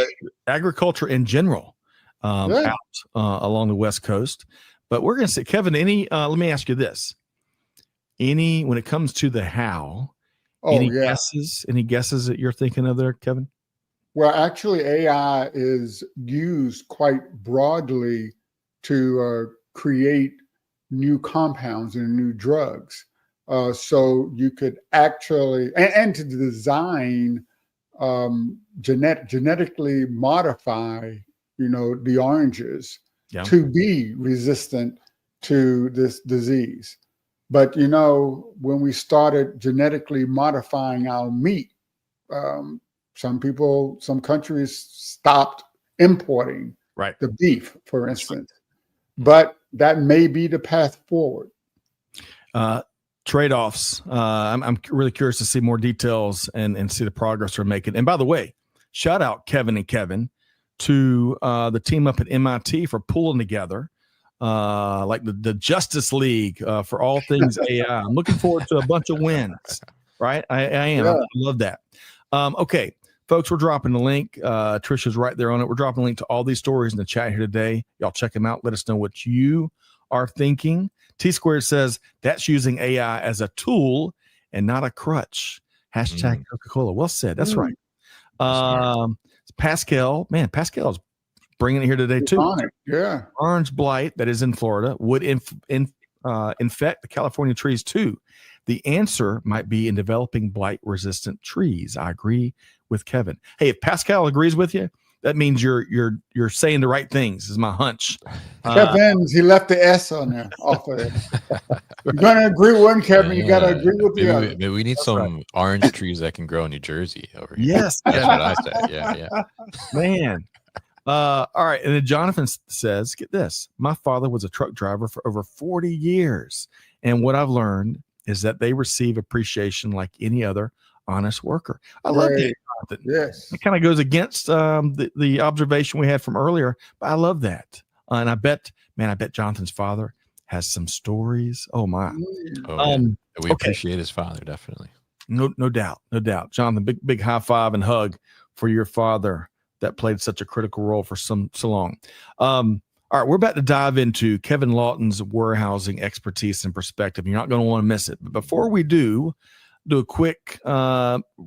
agriculture in general out along the West Coast. But we're going to say, Kevin, let me ask you this. When it comes to the how, any guesses that you're thinking of there, Kevin? Well, actually, AI is used quite broadly to create new compounds and new drugs. So you could actually, and to design, genetically modify, the oranges Yeah. to be resistant to this disease. But, when we started genetically modifying our meat, um, some countries stopped importing Right. the beef, for instance. But that may be the path forward. Trade-offs. I'm really curious to see more details and see the progress we're making. And by the way, shout out Kevin and Kevin to the team up at MIT for pulling together like the Justice League for all things AI. I'm looking forward to a bunch of wins. Right? I am. Yeah. I love that. Okay, folks, we're dropping the link. Trisha's right there on it. We're dropping a link to all these stories in the chat here today. Y'all check them out. Let us know what you are thinking. T-Squared says that's using AI as a tool and not a crutch. Hashtag Coca-Cola. Well said. That's right. Pascal is bringing it here today too. Yeah. Orange blight that is in Florida would infect the California trees too. The answer might be in developing blight-resistant trees. I agree with Kevin. Hey, if Pascal agrees with you, that means you're saying the right things. Is my hunch. Kevin, he left the S on there. Off of it. You're gonna agree with one, Kevin. You gotta agree with the other. Maybe we need some orange trees that can grow in New Jersey over here. Yes, that's what I said. Yeah, man. All right, and then Jonathan says, "Get this. My father was a truck driver for over 40 years, and what I've learned is that they receive appreciation like any other honest worker." I love that. Yes, it kind of goes against the observation we had from earlier, but I love that. And I bet Jonathan's father has some stories. Oh my! We appreciate his father, definitely. No doubt. Jonathan, big high five and hug for your father that played such a critical role for so long. All right, we're about to dive into Kevin Lawton's warehousing expertise and perspective. You're not going to want to miss it. But before we do a quick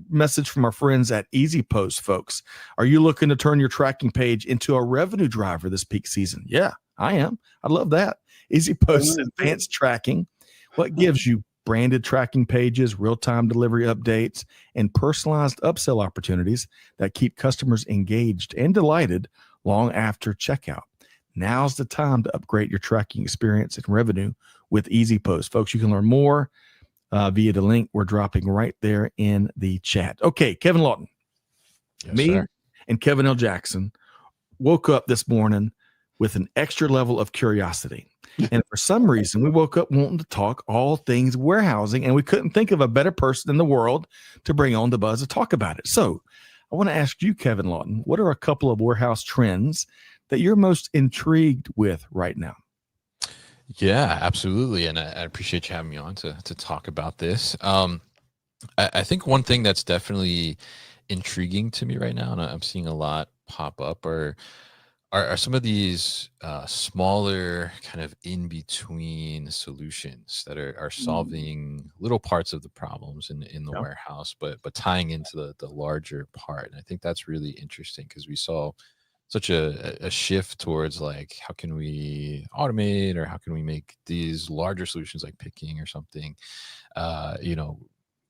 message from our friends at Easy Post, folks. Are you looking to turn your tracking page into a revenue driver this peak season? Yeah, I am. I love that. Easy Post advanced tracking. What gives you branded tracking pages, real-time delivery updates, and personalized upsell opportunities that keep customers engaged and delighted long after checkout. Now's the time to upgrade your tracking experience and revenue with Easy Post. Folks, you can learn more via the link we're dropping right there in the chat. Okay, Kevin Lawton. Yes, sir. And Kevin L. Jackson woke up this morning with an extra level of curiosity. And for some reason, we woke up wanting to talk all things warehousing, and we couldn't think of a better person in the world to bring on the buzz to talk about it. So I want to ask you, Kevin Lawton, what are a couple of warehouse trends that you're most intrigued with right now? Yeah, absolutely. And I appreciate you having me on to talk about this. I think one thing that's definitely intriguing to me right now, and I'm seeing a lot pop up, are some of these smaller kind of in-between solutions that are solving little parts of the problems in the warehouse, but tying into the larger part. And I think that's really interesting because we saw such a shift towards like, how can we automate, or how can we make these larger solutions like picking or something,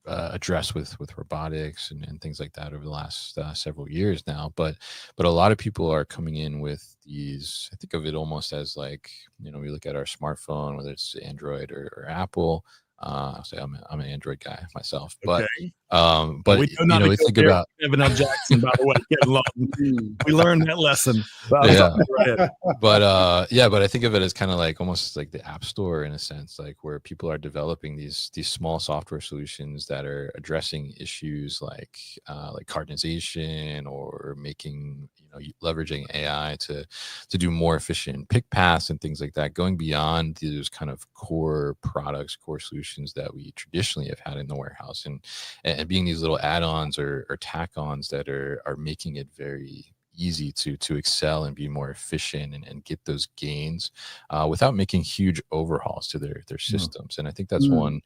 address with robotics and things like that over the last several years now. But a lot of people are coming in with these, I think of it almost as like, we look at our smartphone, whether it's Android or Apple. I'll say I'm an Android guy myself, but we think about Kevin L. Jackson, by the way. Kevin Lawton. We learned that lesson. But I think of it as kind of like almost like the App Store in a sense, like where people are developing these small software solutions that are addressing issues like cardinalization, or making leveraging AI to do more efficient pick paths and things like that, going beyond those kind of core products, core solutions that we traditionally have had in the warehouse, and being these little add-ons or tack-ons that are making it very easy to excel and be more efficient and get those gains without making huge overhauls to their systems. And I think that's one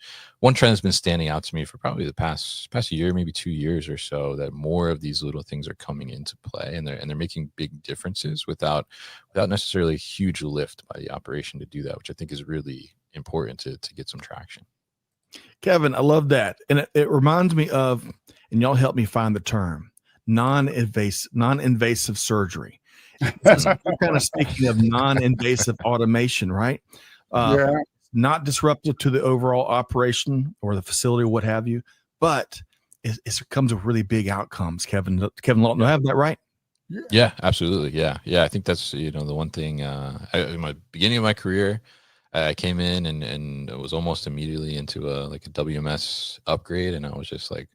trend that's been standing out to me for probably the past year, maybe 2 years or so, that more of these little things are coming into play, and they're making big differences without necessarily a huge lift by the operation to do that, which I think is really important to get some traction. Kevin, I love that. And it reminds me of, and y'all help me find the term, non-invasive surgery. We're kind of speaking of non-invasive automation, right? Yeah. Not disruptive to the overall operation or the facility or what have you, but it comes with really big outcomes. Kevin Lawton, do I have that right? Yeah, absolutely. Yeah. I think that's, the one thing, in my beginning of my career, I came in and it was almost immediately into a WMS upgrade. And I was just like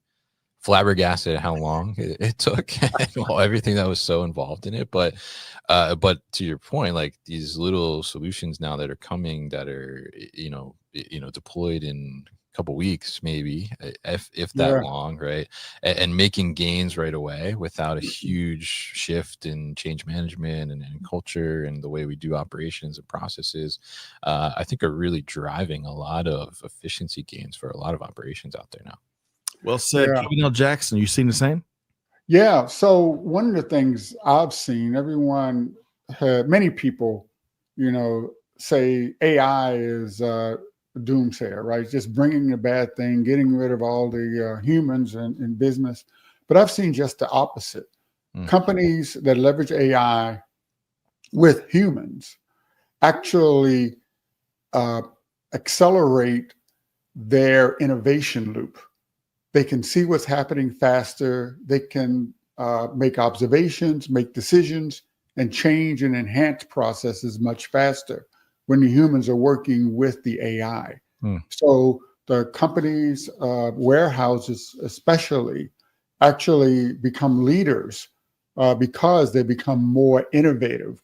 flabbergasted at how long it took and everything that was so involved in it. But to your point, like these little solutions now that are coming that are, deployed in a couple weeks, maybe if that long, right. And making gains right away without a huge shift in change management and culture and the way we do operations and processes, I think are really driving a lot of efficiency gains for a lot of operations out there now. Well said. Yeah. Kevin L. Jackson, you seen the same? Yeah. So one of the things I've seen, many people, say AI is doomsayer, right? Just bringing the bad thing, getting rid of all the humans in business. But I've seen just the opposite. Companies that leverage AI with humans actually accelerate their innovation loop. They can see what's happening faster. They can make observations, make decisions, and change and enhance processes much faster when the humans are working with the AI. So the companies, warehouses especially, actually become leaders because they become more innovative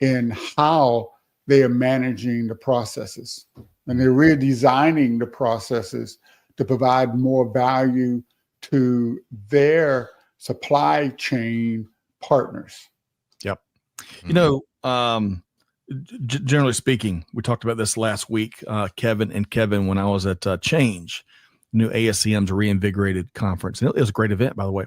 in how they are managing the processes. And they're redesigning the processes to provide more value to their supply chain partners. Yep. Generally speaking, we talked about this last week, Kevin, when I was at Change, new ASCM's reinvigorated conference. And it was a great event, by the way.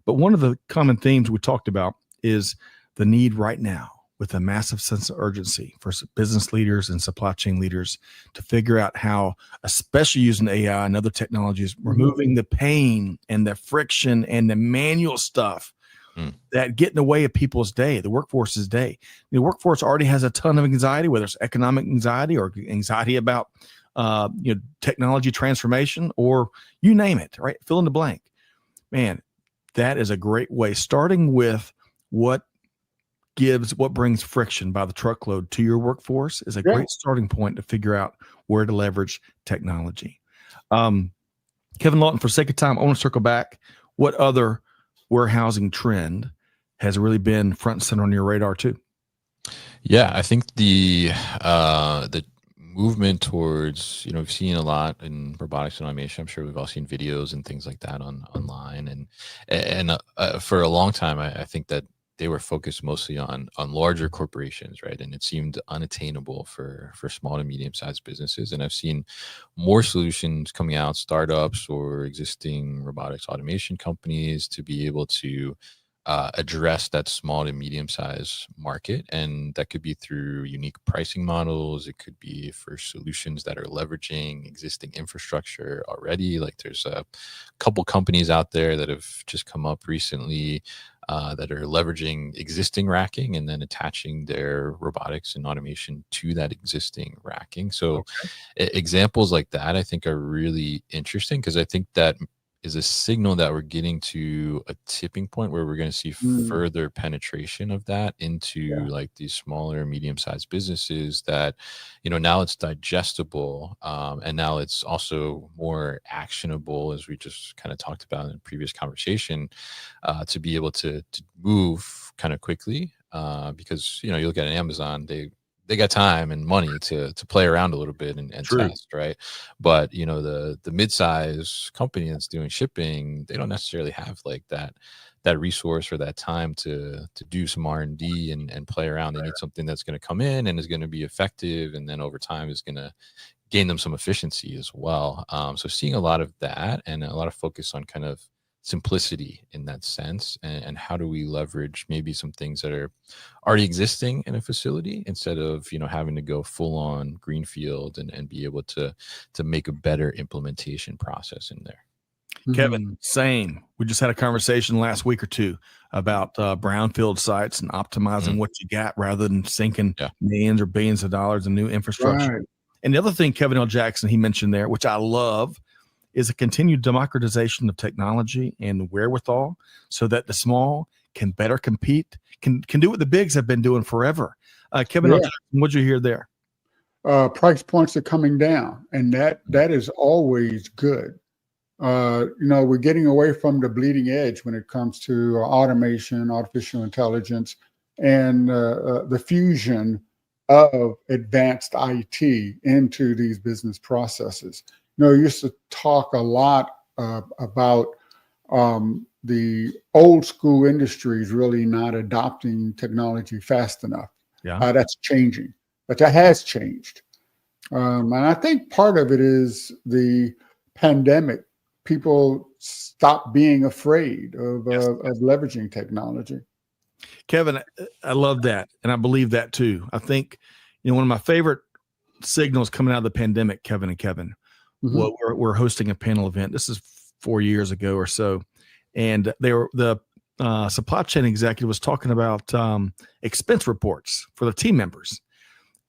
But one of the common themes we talked about is the need right now, with a massive sense of urgency for business leaders and supply chain leaders, to figure out how, especially using AI and other technologies, removing the pain and the friction and the manual stuff that get in the way of people's day, the workforce's day. The workforce already has a ton of anxiety, whether it's economic anxiety or anxiety about technology transformation, or you name it, right? Fill in the blank. Man, that is a great way, starting with what brings friction by the truckload to your workforce is a great starting point to figure out where to leverage technology. Kevin Lawton, for sake of time, I want to circle back. What other warehousing trend has really been front and center on your radar too? Yeah, I think the movement towards, we've seen a lot in robotics and automation. I'm sure we've all seen videos and things like that online. And for a long time, I think that they were focused mostly on larger corporations, right? And it seemed unattainable for small to medium-sized businesses. And I've seen more solutions coming out, startups or existing robotics automation companies, to be able to address that small to medium-sized market. And that could be through unique pricing models. It could be for solutions that are leveraging existing infrastructure already. Like there's a couple companies out there that have just come up recently that are leveraging existing racking and then attaching their robotics and automation to that existing racking. So examples like that, I think, are really interesting, because I think that is a signal that we're getting to a tipping point where we're going to see further penetration of that into like these smaller, medium-sized businesses that, now it's digestible. And now it's also more actionable, as we just kind of talked about in the previous conversation, to be able to move kind of quickly. Because, you look at Amazon, they got time and money to play around a little bit and test, right? But the mid-size company that's doing shipping, they don't necessarily have like that that resource or that time to do some R&D and play around. They need something that's going to come in and is going to be effective, and then over time is going to gain them some efficiency as well. So seeing a lot of that and a lot of focus on kind of simplicity in that sense, and how do we leverage maybe some things that are already existing in a facility instead of having to go full on greenfield and be able to make a better implementation process in there. Kevin, same. We just had a conversation last week or two about brownfield sites and optimizing what you got rather than sinking millions or billions of dollars in new infrastructure. Right. And the other thing Kevin L. Jackson, he mentioned there, which I love, is a continued democratization of technology and wherewithal so that the small can better compete, can do what the bigs have been doing forever. Kevin L. Jackson, what'd you hear there? Price points are coming down, and that is always good. We're getting away from the bleeding edge when it comes to automation, artificial intelligence, and the fusion of advanced IT into these business processes. We used to talk a lot about the old school industries really not adopting technology fast enough. Yeah, that's changing, but that has changed. And I think part of it is the pandemic. People stop being afraid of leveraging technology. Kevin, I love that. And I believe that too. I think, one of my favorite signals coming out of the pandemic, Kevin, well, we're hosting a panel event. This is 4 years ago or so. And the supply chain executive was talking about expense reports for the team members.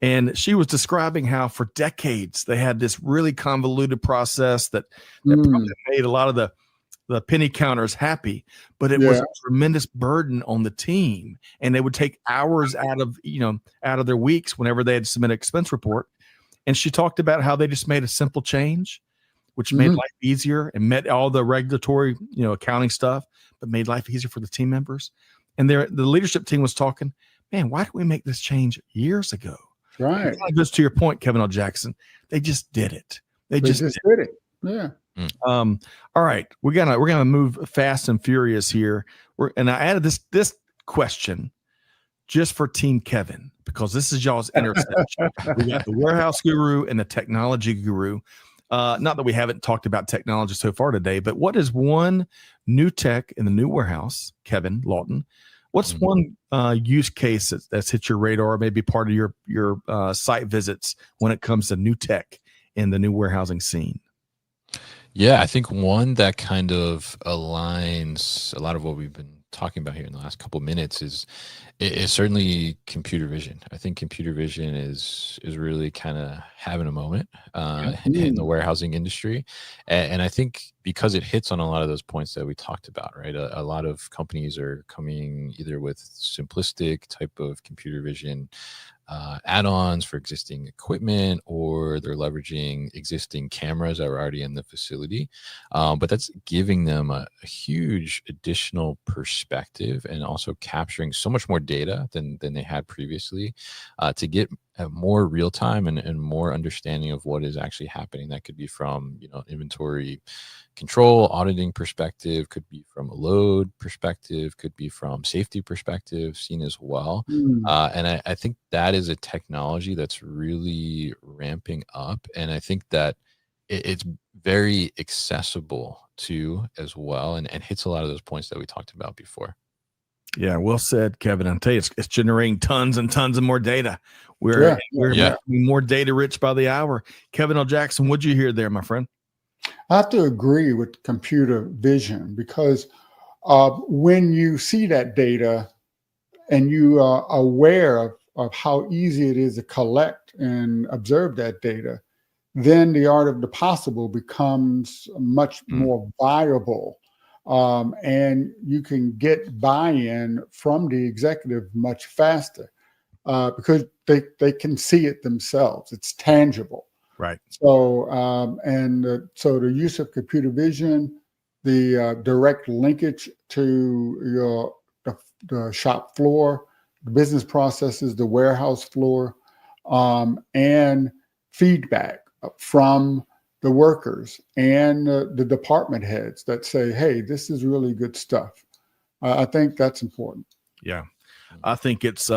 And she was describing how for decades they had this really convoluted process that probably made a lot of the penny counters happy, but it was a tremendous burden on the team. And they would take hours out of their weeks whenever they had to submit an expense report. And she talked about how they just made a simple change, which made life easier and met all the regulatory, accounting stuff, but made life easier for the team members. And the leadership team was talking, man, why didn't we make this change years ago? Right. It kind of goes to your point, Kevin L. Jackson. They just did it. They just did it. Yeah. All right. We're gonna move fast and furious here. And I added this question just for Team Kevin, because this is y'all's intersection. We got the warehouse guru and the technology guru. Not that we haven't talked about technology so far today, but what is one new tech in the new warehouse, Kevin Lawton? What's one use case that's hit your radar, maybe part of your site visits when it comes to new tech in the new warehousing scene? Yeah, I think one that kind of aligns a lot of what we've been talking about here in the last couple of minutes is certainly computer vision. I think computer vision is really kind of having a moment in the warehousing industry. And I think because it hits on a lot of those points that we talked about, right? A lot of companies are coming either with simplistic type of computer vision add-ons for existing equipment, or they're leveraging existing cameras that are already in the facility. But that's giving them a huge additional perspective and also capturing so much more data than they had previously to get a more real-time and more understanding of what is actually happening. That could be from inventory control, auditing perspective, could be from a load perspective, could be from safety perspective seen as well. And I think that is a technology that's really ramping up. And I think that it's very accessible to as well, and hits a lot of those points that we talked about before. Yeah, well said, Kevin. I'll tell you, it's generating tons and tons of more data. We're more data rich by the hour. Kevin L. Jackson, what'd you hear there, my friend? I have to agree with computer vision, because when you see that data and you are aware of how easy it is to collect and observe that data, then the art of the possible becomes much more viable. And you can get buy-in from the executive much faster because they can see it themselves. It's tangible. Right. So, so the use of computer vision, the direct linkage to the shop floor, the business processes, the warehouse floor, and feedback from the workers and the department heads that say, hey, this is really good stuff. I think that's important. Yeah. I think it's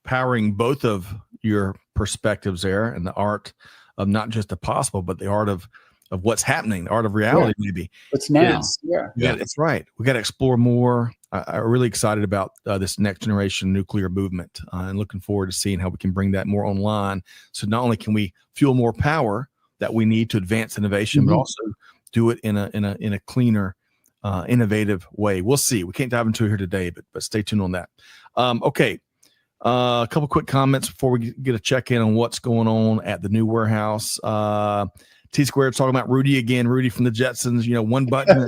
powering both of your perspectives there, and the art of not just the possible, but the art of what's happening, the art of reality, maybe. It's now. It's right. We got to explore more. I'm really excited about this next generation nuclear movement, and looking forward to seeing how we can bring that more online. So not only can we fuel more power that we need to advance innovation, but also do it in a cleaner, innovative way. We'll see. We can't dive into it here today, but stay tuned on that. Okay. A couple quick comments before we get a check-in on what's going on at the new warehouse. T Squared talking about Rudy again. Rudy from the Jetsons. One button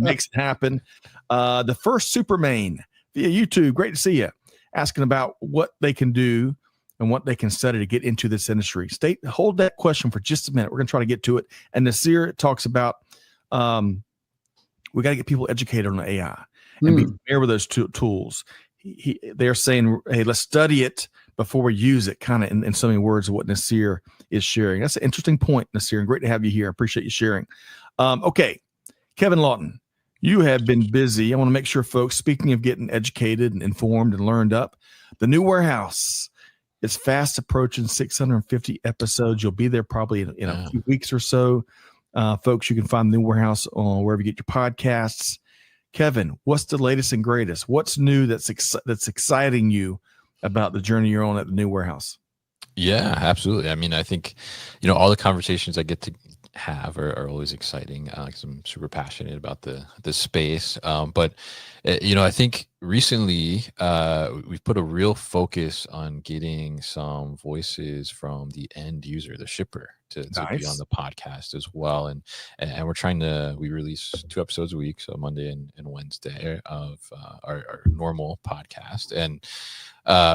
makes it happen. The first Superman via YouTube. Great to see you. Asking about what they can do and what they can study to get into this industry. Hold that question for just a minute. We're going to try to get to it. And Nasir talks about we got to get people educated on AI and be familiar with those tools. They're saying, hey, let's study it before we use it, kind of in so many words of what Nasir is sharing. That's an interesting point, Nasir, and great to have you here. I appreciate you sharing. Okay, Kevin Lawton, you have been busy. I want to make sure, folks, speaking of getting educated and informed and learned up, the new warehouse is fast approaching 650 episodes. You'll be there probably in a few weeks or so. Folks, you can find the new warehouse on wherever you get your podcasts. Kevin, what's the latest and greatest? What's new that's exciting you about the journey you're on at the new warehouse? Yeah, absolutely. I mean, I think, all the conversations I get to have are always exciting because I'm super passionate about the space. But I think recently we've put a real focus on getting some voices from the end user, the shipper, to be on the podcast as well. And we release 2 episodes a week, so Monday and Wednesday of our normal podcast. And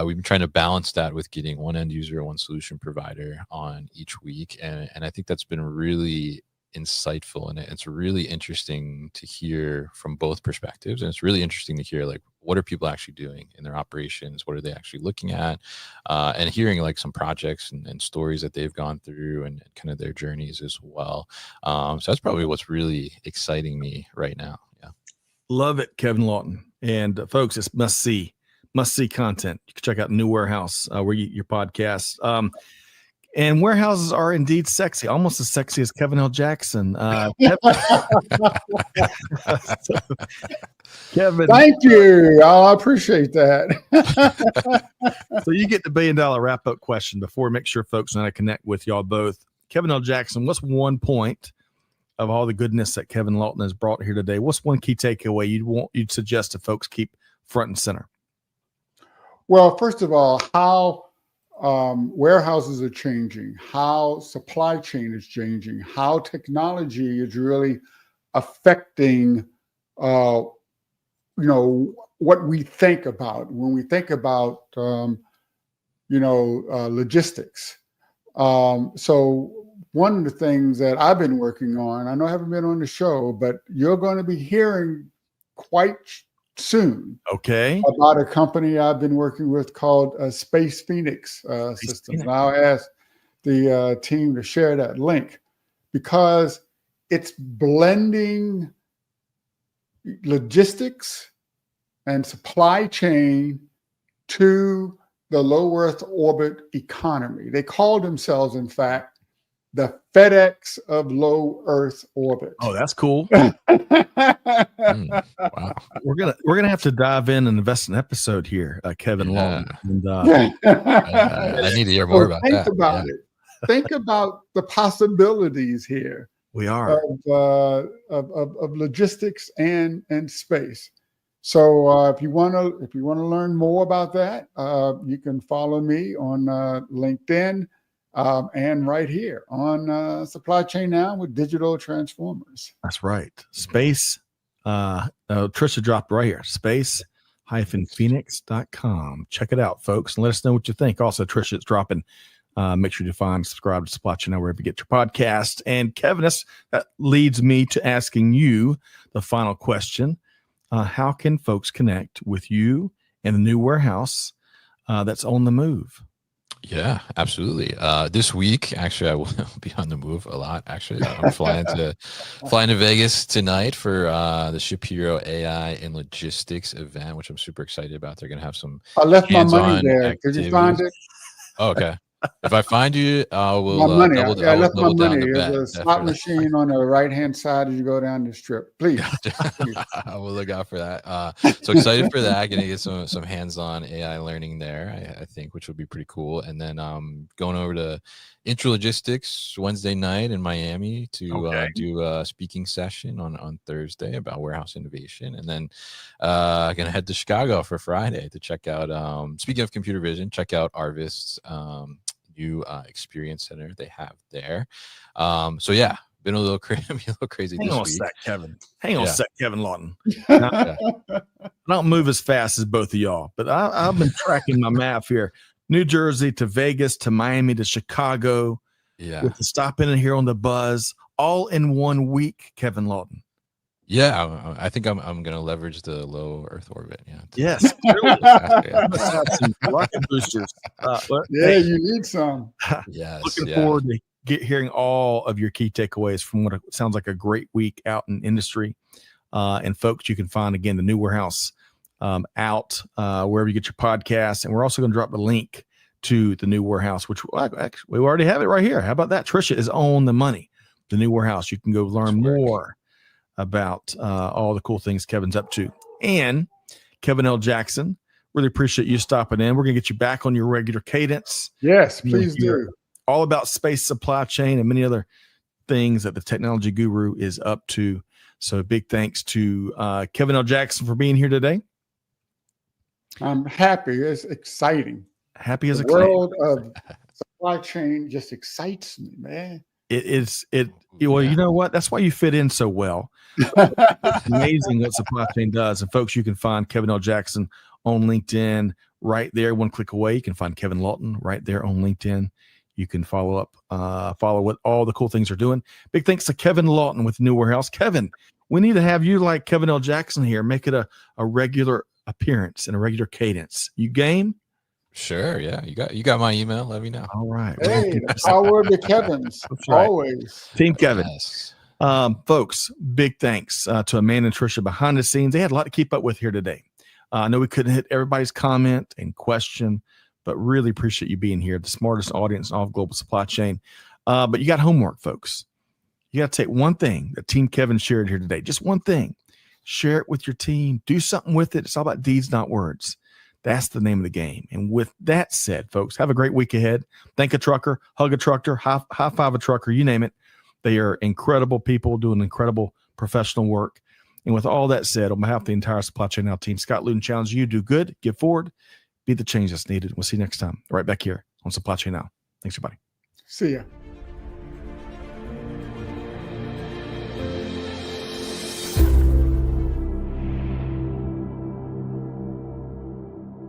we've been trying to balance that with getting one end user, one solution provider on each week. And I think that's been really insightful, and it's really interesting to hear from both perspectives. And it's really interesting to hear, like, what are people actually doing in their operations? What are they actually looking at? And hearing like some projects and stories that they've gone through and kind of their journeys as well. So that's probably what's really exciting me right now. Yeah. Love it, Kevin Lawton. And folks, it's must see content. You can check out New Warehouse, where your podcast. And warehouses are indeed sexy, almost as sexy as Kevin L. Jackson. Kevin, thank you. I appreciate that. So you get the $1 billion wrap-up question before we make sure folks know how to connect with y'all both. Kevin L. Jackson, what's one point of all the goodness that Kevin Lawton has brought here today? What's one key takeaway you'd suggest to folks keep front and center? Well, first of all, how warehouses are changing, how supply chain is changing, how technology is really affecting, what we think about when we think about, logistics. So one of the things that I've been working on, I know I haven't been on the show, but you're going to be hearing quite soon, about a company I've been working with called Space Phoenix Systems. And I'll ask the team to share that link, because it's blending logistics and supply chain to the low Earth orbit economy. They call themselves, in fact, the FedEx of low Earth orbit. Oh, that's cool. Wow. We're gonna have to dive in and invest an episode here, Kevin Lawton. And, I need to hear more about that. Think about it. Think about the possibilities here. We are of logistics and space. So if you want to learn more about that, you can follow me on LinkedIn. And right here on Supply Chain Now with Digital Transformers. That's right. Space. Trisha dropped right here. Space-phoenix.com. Check it out, folks, and let us know what you think. Also, Trisha, it's dropping. Make sure you subscribe to Supply Chain Now wherever you get your podcast. And Kevin, that leads me to asking you the final question. How can folks connect with you and the new warehouse that's on the move? Yeah, absolutely. This week, actually, I will be on the move a lot. Actually, I'm flying to Vegas tonight for the Shapiro AI and Logistics event, which I'm super excited about. They're going to have some I left my money hands-on there. Did you find activities. it? Oh, okay. If I find you, I My will money. I I will left my double down money. the There's bet. a slot Definitely. machine on the right-hand side as you go down the strip. Please. Please. I will look out for that. So excited for that. Going to get some hands-on AI learning there, I think, which would be pretty cool. And then going over to Intralogistics Wednesday night in Miami to do a speaking session on Thursday about warehouse innovation. And then going to head to Chicago for Friday to check out, speaking of computer vision, check out Arvist's new experience center they have there. So yeah, been a little crazy Hang this on week. a sec, Kevin. Hang on a sec, Kevin Lawton. Yeah. I don't move as fast as both of y'all, but I've been tracking my map here. New Jersey to Vegas to Miami to Chicago. Yeah. With the stop in here on the buzz, all in 1 week, Kevin Lawton. Yeah, I think I'm going to leverage the low Earth orbit. Yeah. Yes. Really. Let's have some rocket boosters. Yeah, you need some. Yes. Looking forward to hearing all of your key takeaways from what sounds like a great week out in industry. And folks, you can find, again, the new warehouse out wherever you get your podcasts. And we're also going to drop the link to the new warehouse, which actually we already have it right here. How about that? Trisha is on the money. The new warehouse. You can go learn more about all the cool things Kevin's up to. And Kevin L. Jackson, really appreciate you stopping in. We're going to get you back on your regular cadence. Yes, please do. All about space supply chain and many other things that the technology guru is up to. So big thanks to Kevin L. Jackson for being here today. I'm happy. It's exciting. Happy as the a world of supply chain just excites me, man. Well, you know what? That's why you fit in so well. It's amazing what supply chain does. And folks, you can find Kevin L. Jackson on LinkedIn right there. One click away. You can find Kevin Lawton right there on LinkedIn. You can follow what all the cool things are doing. Big thanks to Kevin Lawton with New Warehouse. Kevin, we need to have you like Kevin L. Jackson here. Make it a regular appearance and a regular cadence. You game? Sure. Yeah. You got my email. Let me know. All right. Hey, power to Kevin's. Right. Always. Team Kevin. Yes. Folks, big thanks to Amanda and Trisha behind the scenes. They had a lot to keep up with here today. I know we couldn't hit everybody's comment and question, but really appreciate you being here. The smartest audience in all of global supply chain. But you got homework, folks. You got to take one thing that Team Kevin shared here today. Just one thing. Share it with your team. Do something with it. It's all about deeds, not words. That's the name of the game. And with that said, folks, have a great week ahead. Thank a trucker, hug a trucker, high five a trucker, you name it. They are incredible people doing incredible professional work. And with all that said, on behalf of the entire Supply Chain Now team, Scott Luton challenges you: do good, give forward, be the change that's needed. We'll see you next time, right back here on Supply Chain Now. Thanks, everybody. See ya.